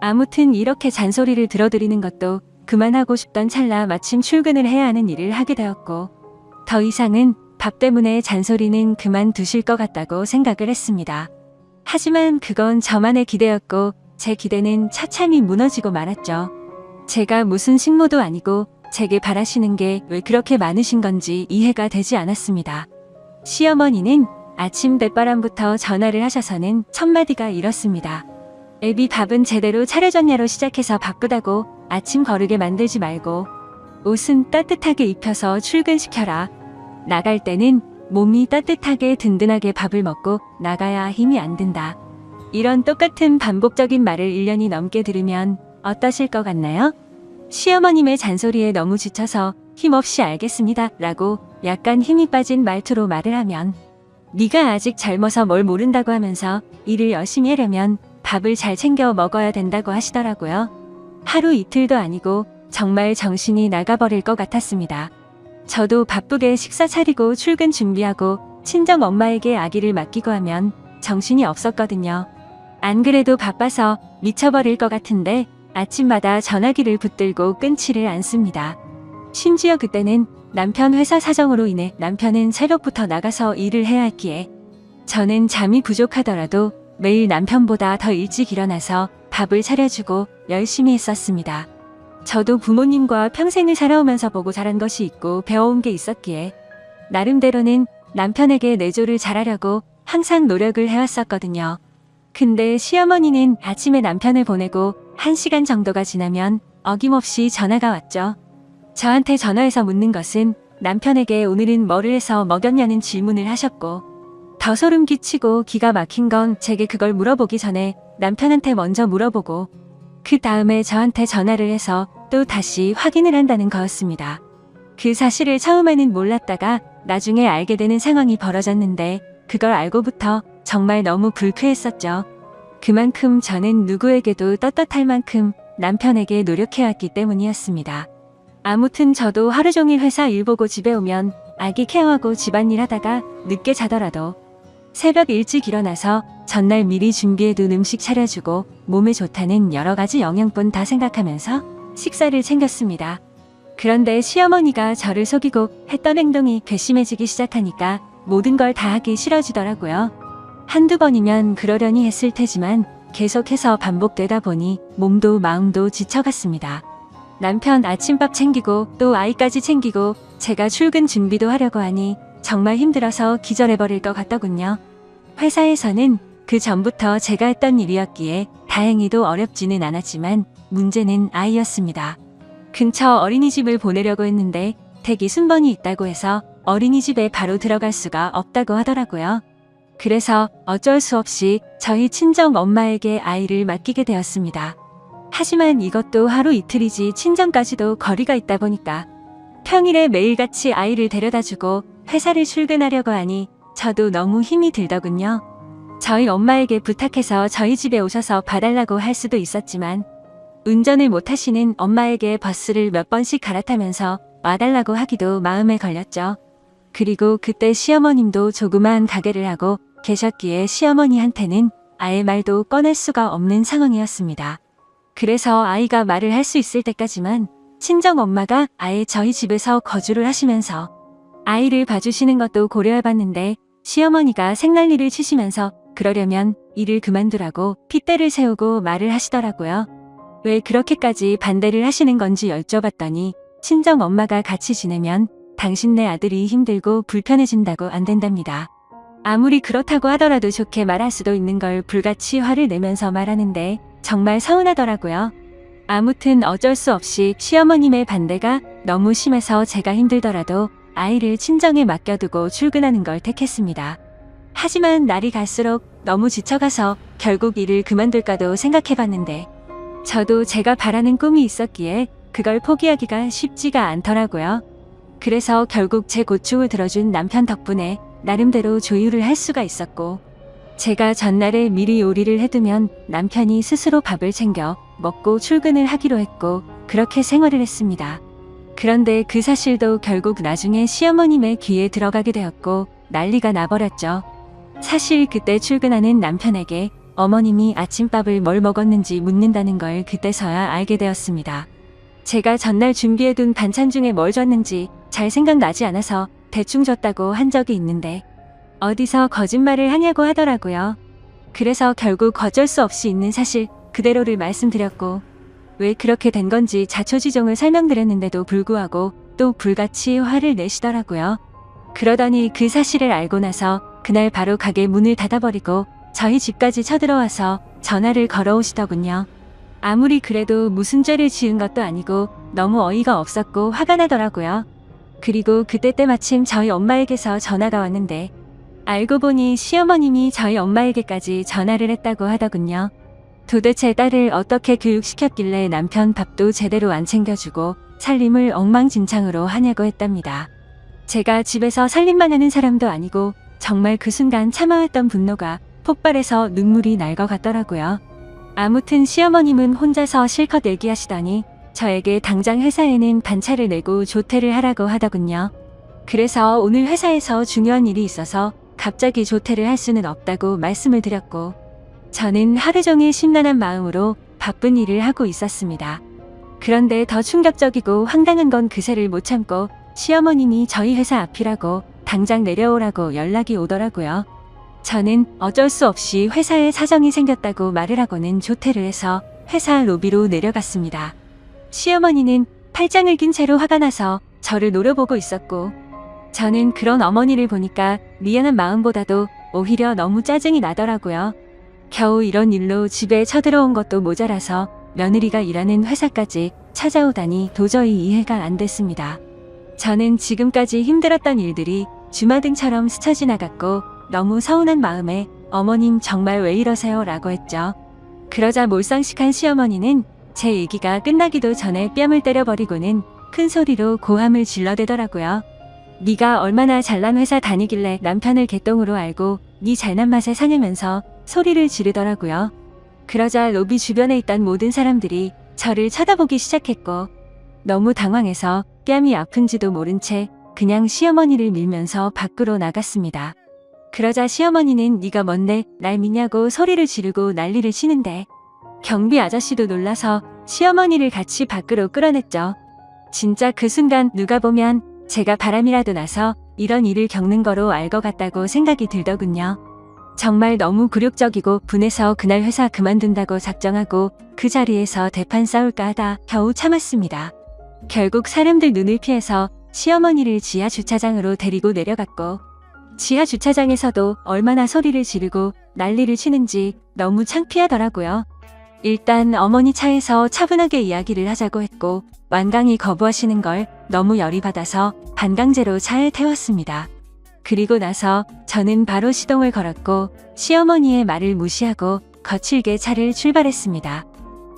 아무튼 이렇게 잔소리를 들어드리는 것도 그만하고 싶던 찰나 마침 출근을 해야 하는 일을 하게 되었고 더 이상은 밥 때문에 잔소리는 그만두실 것 같다고 생각을 했습니다. 하지만 그건 저만의 기대였고 제 기대는 차참히 무너지고 말았죠. 제가 무슨 식모도 아니고 제게 바라시는 게 왜 그렇게 많으신 건지 이해가 되지 않았습니다. 시어머니는 아침 대바람부터 전화를 하셔서는 첫마디가 이렇습니다. 애비 밥은 제대로 차려줬냐로 시작해서 바쁘다고 아침 거르게 만들지 말고 옷은 따뜻하게 입혀서 출근시켜라. 나갈 때는 몸이 따뜻하게 든든하게 밥을 먹고 나가야 힘이 안 든다. 이런 똑같은 반복적인 말을 1년이 넘게 들으면 어떠실 것 같나요? 시어머님의 잔소리에 너무 지쳐서 힘없이 알겠습니다 라고 약간 힘이 빠진 말투로 말을 하면 네가 아직 젊어서 뭘 모른다고 하면서 일을 열심히 하려면 밥을 잘 챙겨 먹어야 된다고 하시더라고요. 하루 이틀도 아니고 정말 정신이 나가버릴 것 같았습니다. 저도 바쁘게 식사 차리고 출근 준비하고 친정 엄마에게 아기를 맡기고 하면 정신이 없었거든요. 안 그래도 바빠서 미쳐버릴 것 같은데 아침마다 전화기를 붙들고 끊지를 않습니다. 심지어 그때는 남편 회사 사정으로 인해 남편은 새벽부터 나가서 일을 해야 했기에 저는 잠이 부족하더라도 매일 남편보다 더 일찍 일어나서 밥을 차려주고 열심히 했었습니다. 저도 부모님과 평생을 살아오면서 보고 자란 것이 있고 배워온 게 있었기에 나름대로는 남편에게 내조를 잘하려고 항상 노력을 해왔었거든요. 근데 시어머니는 아침에 남편을 보내고 1시간 정도가 지나면 어김없이 전화가 왔죠. 저한테 전화해서 묻는 것은 남편에게 오늘은 뭐를 해서 먹였냐는 질문을 하셨고, 더 소름 끼치고 기가 막힌 건 제게 그걸 물어보기 전에 남편한테 먼저 물어보고 그 다음에 저한테 전화를 해서 또 다시 확인을 한다는 거였습니다. 그 사실을 처음에는 몰랐다가 나중에 알게 되는 상황이 벌어졌는데 그걸 알고부터 정말 너무 불쾌했었죠. 그만큼 저는 누구에게도 떳떳할 만큼 남편에게 노력해왔기 때문이었습니다. 아무튼 저도 하루 종일 회사 일 보고 집에 오면 아기 케어하고 집안일 하다가 늦게 자더라도 새벽 일찍 일어나서 전날 미리 준비해둔 음식 차려주고 몸에 좋다는 여러 가지 영양분 다 생각하면서 식사를 챙겼습니다. 그런데 시어머니가 저를 속이고 했던 행동이 괘씸해지기 시작하니까 모든 걸 다 하기 싫어지더라고요. 한두 번이면 그러려니 했을 테지만 계속해서 반복되다 보니 몸도 마음도 지쳐갔습니다. 남편 아침밥 챙기고 또 아이까지 챙기고 제가 출근 준비도 하려고 하니 정말 힘들어서 기절해버릴 것 같더군요. 회사에서는 그 전부터 제가 했던 일이었기에 다행히도 어렵지는 않았지만 문제는 아이였습니다. 근처 어린이집을 보내려고 했는데 대기 순번이 있다고 해서 어린이집에 바로 들어갈 수가 없다고 하더라고요. 그래서 어쩔 수 없이 저희 친정 엄마에게 아이를 맡기게 되었습니다. 하지만 이것도 하루 이틀이지 친정까지도 거리가 있다 보니까 평일에 매일같이 아이를 데려다주고 회사를 출근하려고 하니 저도 너무 힘이 들더군요. 저희 엄마에게 부탁해서 저희 집에 오셔서 봐달라고 할 수도 있었지만 운전을 못하시는 엄마에게 버스를 몇 번씩 갈아타면서 와달라고 하기도 마음에 걸렸죠. 그리고 그때 시어머님도 조그마한 가게를 하고 계셨기에 시어머니한테는 아예 말도 꺼낼 수가 없는 상황이었습니다. 그래서 아이가 말을 할 수 있을 때까지만 친정 엄마가 아예 저희 집에서 거주를 하시면서 아이를 봐주시는 것도 고려해봤는데 시어머니가 생난리를 치시면서 그러려면 일을 그만두라고 핏대를 세우고 말을 하시더라고요. 왜 그렇게까지 반대를 하시는 건지 여쭤봤더니 친정 엄마가 같이 지내면 당신네 아들이 힘들고 불편해진다고 안 된답니다. 아무리 그렇다고 하더라도 좋게 말할 수도 있는 걸 불같이 화를 내면서 말하는데 정말 서운하더라고요. 아무튼 어쩔 수 없이 시어머님의 반대가 너무 심해서 제가 힘들더라도 아이를 친정에 맡겨두고 출근하는 걸 택했습니다. 하지만 날이 갈수록 너무 지쳐가서 결국 일을 그만둘까도 생각해봤는데 저도 제가 바라는 꿈이 있었기에 그걸 포기하기가 쉽지가 않더라고요. 그래서 결국 제 고충을 들어준 남편 덕분에 나름대로 조율을 할 수가 있었고 제가 전날에 미리 요리를 해두면 남편이 스스로 밥을 챙겨 먹고 출근을 하기로 했고 그렇게 생활을 했습니다. 그런데 그 사실도 결국 나중에 시어머님의 귀에 들어가게 되었고 난리가 나버렸죠. 사실 그때 출근하는 남편에게 어머님이 아침밥을 뭘 먹었는지 묻는다는 걸 그때서야 알게 되었습니다. 제가 전날 준비해둔 반찬 중에 뭘 줬는지 잘 생각나지 않아서 대충 줬다고 한 적이 있는데 어디서 거짓말을 하냐고 하더라고요. 그래서 결국 어쩔 수 없이 있는 사실 그대로를 말씀드렸고 왜 그렇게 된 건지 자초지종을 설명드렸는데도 불구하고 또 불같이 화를 내시더라고요. 그러더니 그 사실을 알고 나서 그날 바로 가게 문을 닫아버리고 저희 집까지 쳐들어와서 전화를 걸어오시더군요. 아무리 그래도 무슨 죄를 지은 것도 아니고 너무 어이가 없었고 화가 나더라고요. 그리고 그때 때마침 저희 엄마에게서 전화가 왔는데 알고 보니 시어머님이 저희 엄마에게까지 전화를 했다고 하더군요. 도대체 딸을 어떻게 교육시켰길래 남편 밥도 제대로 안 챙겨주고 살림을 엉망진창으로 하냐고 했답니다. 제가 집에서 살림만 하는 사람도 아니고 정말 그 순간 참아왔던 분노가 폭발해서 눈물이 날 것 같더라고요. 아무튼 시어머님은 혼자서 실컷 얘기하시더니 저에게 당장 회사에는 반차를 내고 조퇴를 하라고 하더군요. 그래서 오늘 회사에서 중요한 일이 있어서 갑자기 조퇴를 할 수는 없다고 말씀을 드렸고, 저는 하루 종일 심란한 마음으로 바쁜 일을 하고 있었습니다. 그런데 더 충격적이고 황당한 건 그새를 못 참고 시어머님이 저희 회사 앞이라고 당장 내려오라고 연락이 오더라고요. 저는 어쩔 수 없이 회사에 사정이 생겼다고 말을 하고는 조퇴를 해서 회사 로비로 내려갔습니다. 시어머니는 팔짱을 낀 채로 화가 나서 저를 노려보고 있었고, 저는 그런 어머니를 보니까 미안한 마음보다도 오히려 너무 짜증이 나더라고요. 겨우 이런 일로 집에 쳐들어온 것도 모자라서 며느리가 일하는 회사까지 찾아오다니 도저히 이해가 안 됐습니다. 저는 지금까지 힘들었던 일들이 주마등처럼 스쳐 지나갔고 너무 서운한 마음에 어머님 정말 왜 이러세요? 라고 했죠. 그러자 몰상식한 시어머니는 제 얘기가 끝나기도 전에 뺨을 때려버리고는 큰 소리로 고함을 질러대더라고요. 네가 얼마나 잘난 회사 다니길래 남편을 개똥으로 알고 네 잘난 맛에 사냐면서 소리를 지르더라고요. 그러자 로비 주변에 있던 모든 사람들이 저를 쳐다보기 시작했고, 너무 당황해서 뺨이 아픈지도 모른 채 그냥 시어머니를 밀면서 밖으로 나갔습니다. 그러자 시어머니는 네가 뭔데 날 미냐고 소리를 지르고 난리를 치는데, 경비 아저씨도 놀라서 시어머니를 같이 밖으로 끌어냈죠. 진짜 그 순간 누가 보면 제가 바람이라도 나서 이런 일을 겪는 거로 알 것 같다고 생각이 들더군요. 정말 너무 굴욕적이고 분해서 그날 회사 그만둔다고 작정하고 그 자리에서 대판 싸울까 하다 겨우 참았습니다. 결국 사람들 눈을 피해서 시어머니를 지하 주차장으로 데리고 내려갔고, 지하 주차장에서도 얼마나 소리를 지르고 난리를 치는지 너무 창피하더라고요. 일단 어머니 차에서 차분하게 이야기를 하자고 했고, 완강히 거부하시는 걸 너무 열이 받아서 반강제로 차에 태웠습니다. 그리고 나서 저는 바로 시동을 걸었고 시어머니의 말을 무시하고 거칠게 차를 출발했습니다.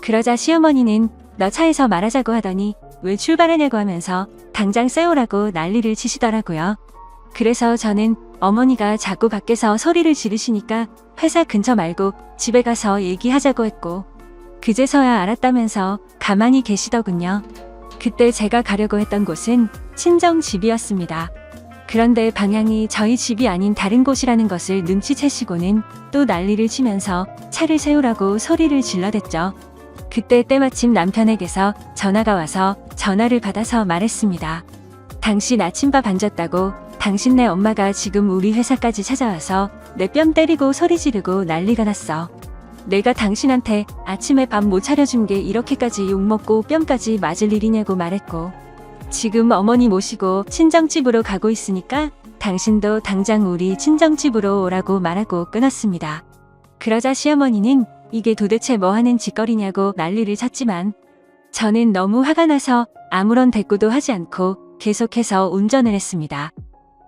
그러자 시어머니는 너 차에서 말하자고 하더니 왜 출발하냐고 하면서 당장 세우라고 난리를 치시더라고요. 그래서 저는 어머니가 자꾸 밖에서 소리를 지르시니까 회사 근처 말고 집에 가서 얘기하자고 했고, 그제서야 알았다면서 가만히 계시더군요. 그때 제가 가려고 했던 곳은 친정 집이었습니다. 그런데 방향이 저희 집이 아닌 다른 곳이라는 것을 눈치채시고는 또 난리를 치면서 차를 세우라고 소리를 질러댔죠. 그때 때마침 남편에게서 전화가 와서 전화를 받아서 말했습니다. 당신 아침밥 안 줬다고 당신네 엄마가 지금 우리 회사까지 찾아와서 내 뺨 때리고 소리 지르고 난리가 났어. 내가 당신한테 아침에 밥 못 차려준 게 이렇게까지 욕먹고 뺨까지 맞을 일이냐고 말했고, 지금 어머니 모시고 친정집으로 가고 있으니까 당신도 당장 우리 친정집으로 오라고 말하고 끊었습니다. 그러자 시어머니는 이게 도대체 뭐 하는 짓거리냐고 난리를 쳤지만, 저는 너무 화가 나서 아무런 대꾸도 하지 않고 계속해서 운전을 했습니다.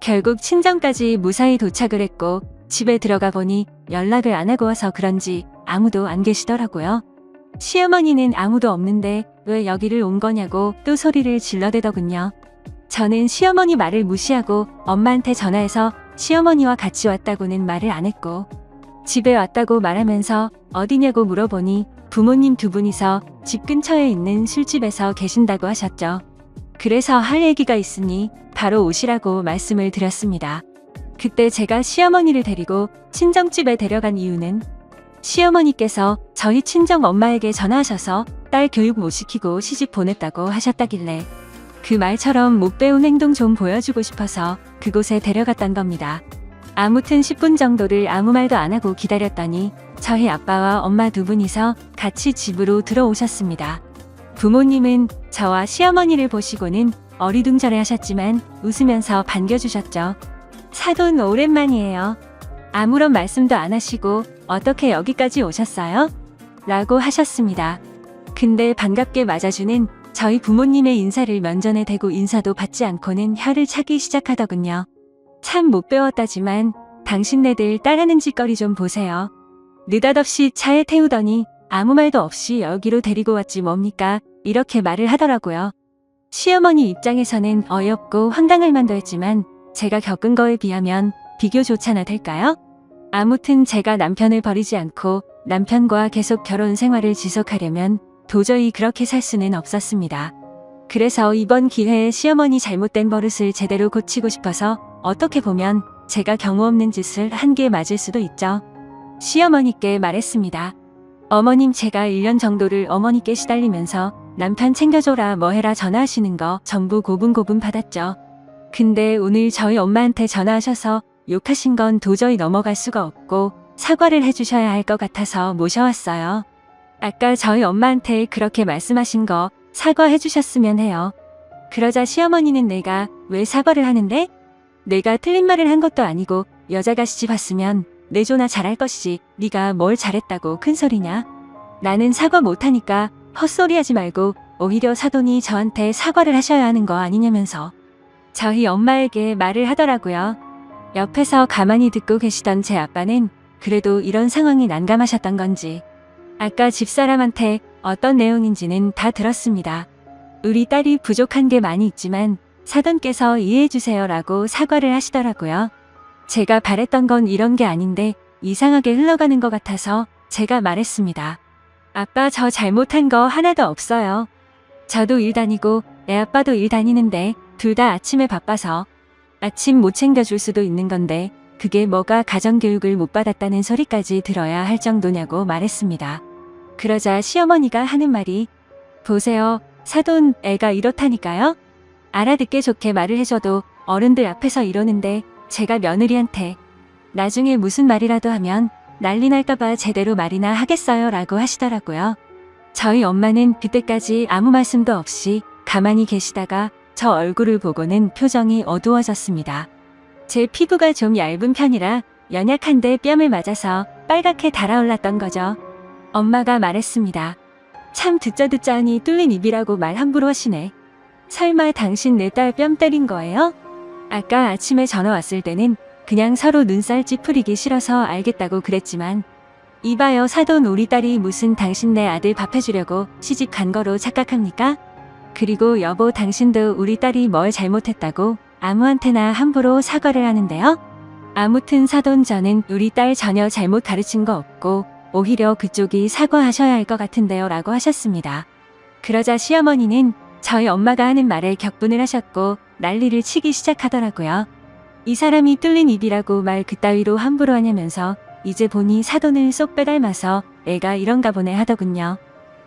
결국 친정까지 무사히 도착을 했고, 집에 들어가 보니 연락을 안 하고 와서 그런지 아무도 안 계시더라고요. 시어머니는 아무도 없는데 왜 여기를 온 거냐고 또 소리를 질러대더군요. 저는 시어머니 말을 무시하고 엄마한테 전화해서 시어머니와 같이 왔다고는 말을 안 했고, 집에 왔다고 말하면서 어디냐고 물어보니 부모님 두 분이서 집 근처에 있는 술집에서 계신다고 하셨죠. 그래서 할 얘기가 있으니 바로 오시라고 말씀을 드렸습니다. 그때 제가 시어머니를 데리고 친정집에 데려간 이유는 시어머니께서 저희 친정 엄마에게 전화하셔서 딸 교육 못 시키고 시집 보냈다고 하셨다길래 그 말처럼 못 배운 행동 좀 보여주고 싶어서 그곳에 데려갔던 겁니다. 아무튼 10분 정도를 아무 말도 안 하고 기다렸더니 저희 아빠와 엄마 두 분이서 같이 집으로 들어오셨습니다. 부모님은 저와 시어머니를 보시고는 어리둥절해 하셨지만 웃으면서 반겨주셨죠. 사돈 오랜만이에요. 아무런 말씀도 안 하시고 어떻게 여기까지 오셨어요? 라고 하셨습니다. 근데 반갑게 맞아주는 저희 부모님의 인사를 면전에 대고 인사도 받지 않고는 혀를 차기 시작하더군요. 참 못 배웠다지만 당신네들 딸하는 짓거리 좀 보세요. 느닷없이 차에 태우더니 아무 말도 없이 여기로 데리고 왔지 뭡니까? 이렇게 말을 하더라고요. 시어머니 입장에서는 어이없고 황당할 만도 했지만 제가 겪은 거에 비하면 비교조차나 될까요? 아무튼 제가 남편을 버리지 않고 남편과 계속 결혼 생활을 지속하려면 도저히 그렇게 살 수는 없었습니다. 그래서 이번 기회에 시어머니 잘못된 버릇을 제대로 고치고 싶어서 어떻게 보면 제가 경우 없는 짓을 한 게 맞을 수도 있죠. 시어머니께 말했습니다. 어머님, 제가 1년 정도를 어머니께 시달리면서 남편 챙겨줘라 뭐 해라 전화하시는 거 전부 고분고분 받았죠. 근데 오늘 저희 엄마한테 전화하셔서 욕하신 건 도저히 넘어갈 수가 없고 사과를 해주셔야 할 것 같아서 모셔왔어요. 아까 저희 엄마한테 그렇게 말씀하신 거 사과해 주셨으면 해요. 그러자 시어머니는 내가 왜 사과를 하는데? 내가 틀린 말을 한 것도 아니고 여자가 시집 왔으면 내조나 잘할 것이지 네가 뭘 잘했다고 큰소리냐? 나는 사과 못하니까 헛소리하지 말고 오히려 사돈이 저한테 사과를 하셔야 하는 거 아니냐면서 저희 엄마에게 말을 하더라고요. 옆에서 가만히 듣고 계시던 제 아빠는 그래도 이런 상황이 난감하셨던 건지 아까 집사람한테 어떤 내용인지는 다 들었습니다. 우리 딸이 부족한 게 많이 있지만 사돈께서 이해해주세요 라고 사과를 하시더라고요. 제가 바랬던 건 이런 게 아닌데 이상하게 흘러가는 것 같아서 제가 말했습니다. 아빠, 저 잘못한 거 하나도 없어요. 저도 일 다니고 애 아빠도 일 다니는데 둘 다 아침에 바빠서 아침 못 챙겨줄 수도 있는 건데 그게 뭐가 가정교육을 못 받았다는 소리까지 들어야 할 정도냐고 말했습니다. 그러자 시어머니가 하는 말이 보세요, 사돈 애가 이렇다니까요. 알아듣게 좋게 말을 해줘도 어른들 앞에서 이러는데 제가 며느리한테 나중에 무슨 말이라도 하면 난리 날까봐 제대로 말이나 하겠어요 라고 하시더라고요. 저희 엄마는 그때까지 아무 말씀도 없이 가만히 계시다가 저 얼굴을 보고는 표정이 어두워졌습니다. 제 피부가 좀 얇은 편이라 연약한데 뺨을 맞아서 빨갛게 달아올랐던 거죠. 엄마가 말했습니다. 참 듣자 하니 뚫린 입이라고 말 함부로 하시네. 설마 당신 내 딸 뺨 때린 거예요? 아까 아침에 전화 왔을 때는 그냥 서로 눈살 찌푸리기 싫어서 알겠다고 그랬지만 이봐요, 사돈, 우리 딸이 무슨 당신네 아들 밥 해주려고 시집 간 거로 착각합니까? 그리고 여보, 당신도 우리 딸이 뭘 잘못했다고 아무한테나 함부로 사과를 하는데요? 아무튼 사돈, 저는 우리 딸 전혀 잘못 가르친 거 없고 오히려 그쪽이 사과하셔야 할 것 같은데요 라고 하셨습니다. 그러자 시어머니는 저희 엄마가 하는 말에 격분을 하셨고 난리를 치기 시작하더라고요. 이 사람이 뚫린 입이라고 말 그따위로 함부로 하냐면서 이제 보니 사돈을 쏙 빼닮아서 애가 이런가 보네 하더군요.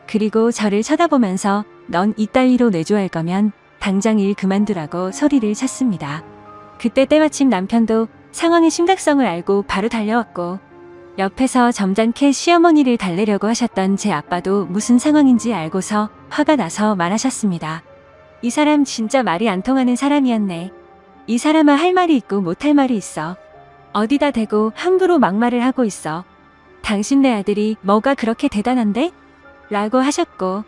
그리고 저를 쳐다보면서 넌 이따위로 내조할 거면 당장 일 그만두라고 소리를 쳤습니다. 그때 때마침 남편도 상황의 심각성을 알고 바로 달려왔고 옆에서 점잖게 시어머니를 달래려고 하셨던 제 아빠도 무슨 상황인지 알고서 화가 나서 말하셨습니다. 이 사람 진짜 말이 안 통하는 사람이었네. 이 사람아, 할 말이 있고 못할 말이 있어. 어디다 대고 함부로 막말을 하고 있어. 당신네 아들이 뭐가 그렇게 대단한데? 라고 하셨고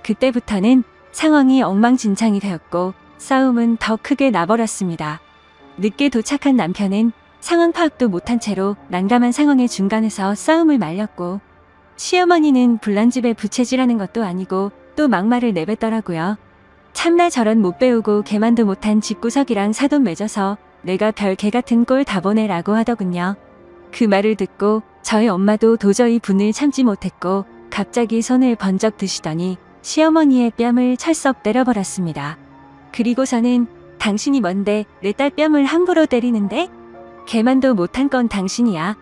그때부터는 상황이 엉망진창이 되었고 싸움은 더 크게 나버렸습니다. 늦게 도착한 남편은 상황 파악도 못한 채로 난감한 상황의 중간에서 싸움을 말렸고 시어머니는 불난집에 부채질하는 것도 아니고 또 막말을 내뱉더라고요. 참나 저런 못 배우고 개만도 못한 집구석이랑 사돈 맺어서 내가 별 개 같은 꼴 다 보내 라고 하더군요. 그 말을 듣고 저희 엄마도 도저히 분을 참지 못했고 갑자기 손을 번쩍 드시더니 시어머니의 뺨을 철썩 때려버렸습니다. 그리고서는 당신이 뭔데 내 딸 뺨을 함부로 때리는데? 개만도 못한 건 당신이야.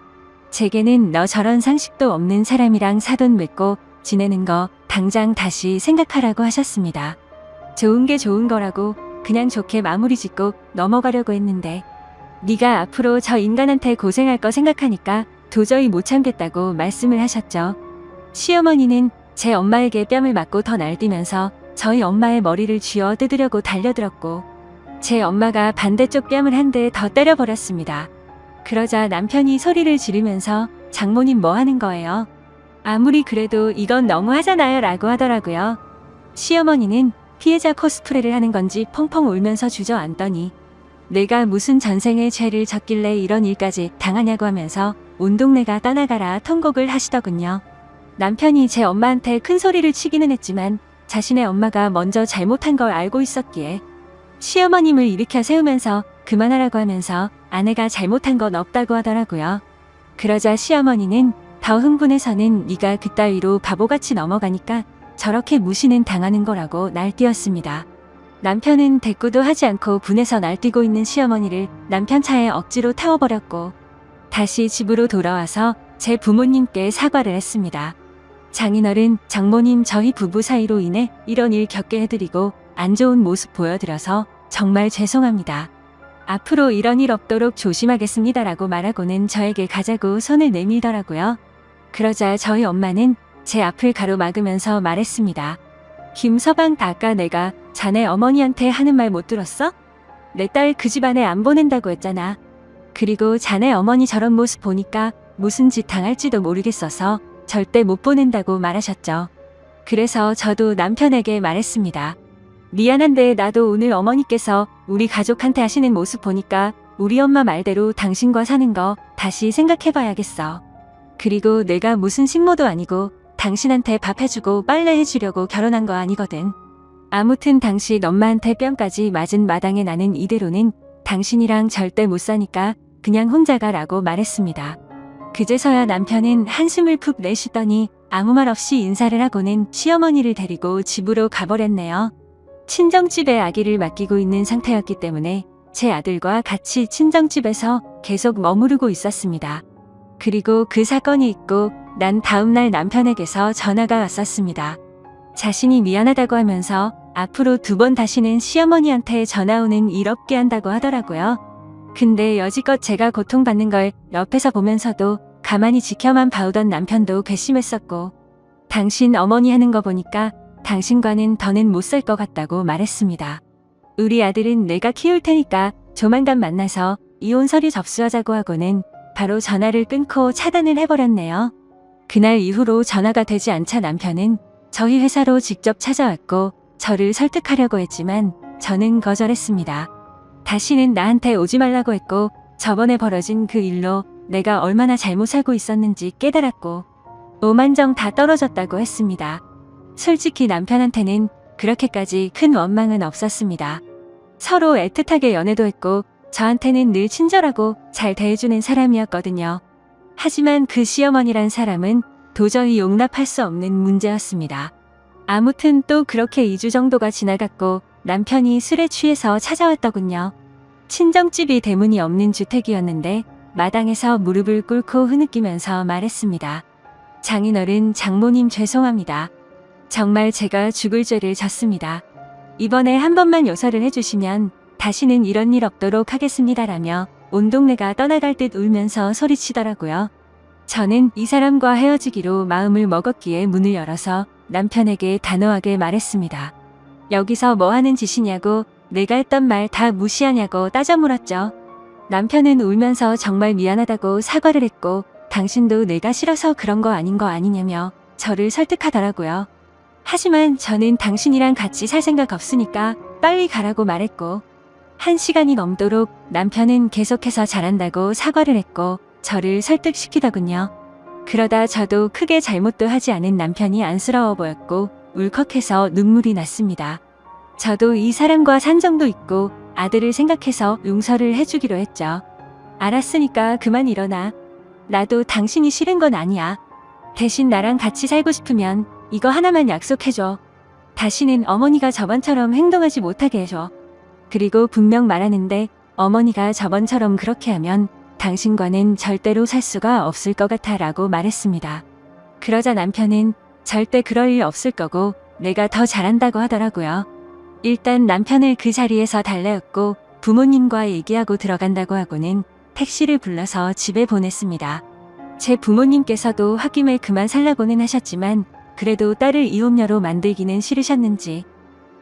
제게는 너 저런 상식도 없는 사람이랑 사돈 맺고 지내는 거 당장 다시 생각하라고 하셨습니다. 좋은 게 좋은 거라고 그냥 좋게 마무리 짓고 넘어가려고 했는데 네가 앞으로 저 인간한테 고생할 거 생각하니까 도저히 못 참겠다고 말씀을 하셨죠. 시어머니는 제 엄마에게 뺨을 맞고 더 날뛰면서 저희 엄마의 머리를 쥐어 뜯으려고 달려들었고 제 엄마가 반대쪽 뺨을 한 대 더 때려버렸습니다. 그러자 남편이 소리를 지르면서 장모님 뭐 하는 거예요? 아무리 그래도 이건 너무하잖아요 라고 하더라고요. 시어머니는 피해자 코스프레를 하는 건지 펑펑 울면서 주저앉더니 내가 무슨 전생에 죄를 졌길래 이런 일까지 당하냐고 하면서 온 동네가 떠나가라 통곡을 하시더군요. 남편이 제 엄마한테 큰 소리를 치기는 했지만 자신의 엄마가 먼저 잘못한 걸 알고 있었기에 시어머님을 일으켜 세우면서 그만하라고 하면서 아내가 잘못한 건 없다고 하더라고요. 그러자 시어머니는 더 흥분해서는 네가 그따위로 바보같이 넘어가니까 저렇게 무시는 당하는 거라고 날뛰었습니다. 남편은 대꾸도 하지 않고 분해서 날뛰고 있는 시어머니를 남편 차에 억지로 태워버렸고 다시 집으로 돌아와서 제 부모님께 사과를 했습니다. 장인어른, 장모님 저희 부부 사이로 인해 이런 일 겪게 해드리고 안 좋은 모습 보여드려서 정말 죄송합니다. 앞으로 이런 일 없도록 조심하겠습니다라고 말하고는 저에게 가자고 손을 내밀더라고요. 그러자 저희 엄마는 제 앞을 가로막으면서 말했습니다. 김서방, 아까 내가 자네 어머니한테 하는 말 못 들었어? 내 딸 그 집안에 안 보낸다고 했잖아. 그리고 자네 어머니 저런 모습 보니까 무슨 짓 당할지도 모르겠어서 절대 못 보낸다고 말하셨죠. 그래서 저도 남편에게 말했습니다. 미안한데 나도 오늘 어머니께서 우리 가족한테 하시는 모습 보니까 우리 엄마 말대로 당신과 사는 거 다시 생각해봐야겠어. 그리고 내가 무슨 식모도 아니고 당신한테 밥 해주고 빨래 해주려고 결혼한 거 아니거든. 아무튼 당신 엄마한테 뺨까지 맞은 마당에 나는 이대로는 당신이랑 절대 못 사니까 그냥 혼자 가라고 말했습니다. 그제서야 남편은 한숨을 푹 내쉬더니 아무 말 없이 인사를 하고는 시어머니를 데리고 집으로 가버렸네요. 친정집에 아기를 맡기고 있는 상태였기 때문에 제 아들과 같이 친정집에서 계속 머무르고 있었습니다. 그리고 그 사건이 있고 난 다음날 남편에게서 전화가 왔었습니다. 자신이 미안하다고 하면서 앞으로 2번 다시는 시어머니한테 전화 오는 일 없게 한다고 하더라고요. 근데 여지껏 제가 고통받는 걸 옆에서 보면서도 가만히 지켜만 봐오던 남편도 괘씸했었고 당신 어머니 하는 거 보니까 당신과는 더는 못 살 것 같다고 말했습니다. 우리 아들은 내가 키울 테니까 조만간 만나서 이혼 서류 접수하자고 하고는 바로 전화를 끊고 차단을 해버렸네요. 그날 이후로 전화가 되지 않자 남편은 저희 회사로 직접 찾아왔고 저를 설득하려고 했지만 저는 거절했습니다. 다시는 나한테 오지 말라고 했고 저번에 벌어진 그 일로 내가 얼마나 잘못 살고 있었는지 깨달았고 오만정 다 떨어졌다고 했습니다. 솔직히 남편한테는 그렇게까지 큰 원망은 없었습니다. 서로 애틋하게 연애도 했고 저한테는 늘 친절하고 잘 대해주는 사람이었거든요. 하지만 그 시어머니란 사람은 도저히 용납할 수 없는 문제였습니다. 아무튼 또 그렇게 2주 정도가 지나갔고 남편이 술에 취해서 찾아왔더군요. 친정집이 대문이 없는 주택이었는데 마당에서 무릎을 꿇고 흐느끼면서 말했습니다. 장인어른, 장모님 죄송합니다. 정말 제가 죽을 죄를 졌습니다. 이번에 한 번만 용서를 해주시면 다시는 이런 일 없도록 하겠습니다라며 온 동네가 떠나갈 듯 울면서 소리치더라고요. 저는 이 사람과 헤어지기로 마음을 먹었기에 문을 열어서 남편에게 단호하게 말했습니다. 여기서 뭐 하는 짓이냐고, 내가 했던 말 다 무시하냐고 따져 물었죠. 남편은 울면서 정말 미안하다고 사과를 했고 당신도 내가 싫어서 그런 거 아닌 거 아니냐며 저를 설득하더라고요. 하지만 저는 당신이랑 같이 살 생각 없으니까 빨리 가라고 말했고 1시간이 넘도록 남편은 계속해서 잘한다고 사과를 했고 저를 설득시키더군요. 그러다 저도 크게 잘못도 하지 않은 남편이 안쓰러워 보였고 울컥해서 눈물이 났습니다. 저도 이 사람과 산정도 있고 아들을 생각해서 용서를 해주기로 했죠. 알았으니까 그만 일어나. 나도 당신이 싫은 건 아니야. 대신 나랑 같이 살고 싶으면 이거 하나만 약속해줘. 다시는 어머니가 저번처럼 행동하지 못하게 해줘. 그리고 분명 말하는데 어머니가 저번처럼 그렇게 하면 당신과는 절대로 살 수가 없을 것 같아 라고 말했습니다. 그러자 남편은 절대 그럴 일 없을 거고 내가 더 잘한다고 하더라고요. 일단 남편을 그 자리에서 달래었고 부모님과 얘기하고 들어간다고 하고는 택시를 불러서 집에 보냈습니다. 제 부모님께서도 홧김에 그만 살라고는 하셨지만 그래도 딸을 이혼녀로 만들기는 싫으셨는지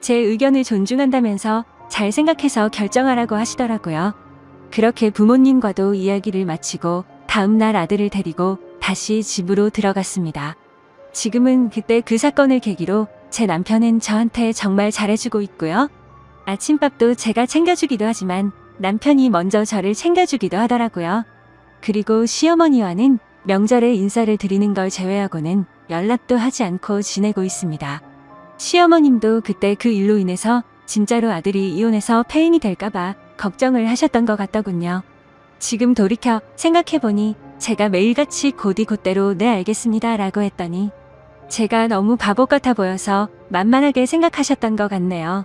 제 의견을 존중한다면서 잘 생각해서 결정하라고 하시더라고요. 그렇게 부모님과도 이야기를 마치고 다음날 아들을 데리고 다시 집으로 들어갔습니다. 지금은 그때 그 사건을 계기로 제 남편은 저한테 정말 잘해주고 있고요. 아침밥도 제가 챙겨주기도 하지만 남편이 먼저 저를 챙겨주기도 하더라고요. 그리고 시어머니와는 명절에 인사를 드리는 걸 제외하고는 연락도 하지 않고 지내고 있습니다. 시어머님도 그때 그 일로 인해서 진짜로 아들이 이혼해서 폐인이 될까봐 걱정을 하셨던 것 같더군요. 지금 돌이켜 생각해보니 제가 매일같이 곧이곧대로 네 알겠습니다 라고 했더니 제가 너무 바보 같아 보여서 만만하게 생각하셨던 것 같네요.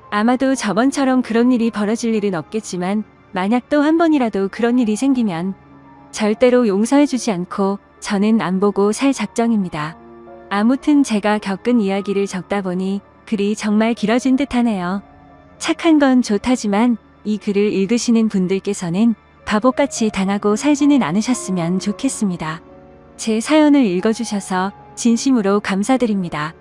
아마도 저번처럼 그런 일이 벌어질 일은 없겠지만 만약 또 한 번이라도 그런 일이 생기면 절대로 용서해주지 않고 저는 안 보고 살 작정입니다. 아무튼 제가 겪은 이야기를 적다 보니 글이 정말 길어진 듯하네요. 착한 건 좋다지만 이 글을 읽으시는 분들께서는 바보같이 당하고 살지는 않으셨으면 좋겠습니다. 제 사연을 읽어주셔서 진심으로 감사드립니다.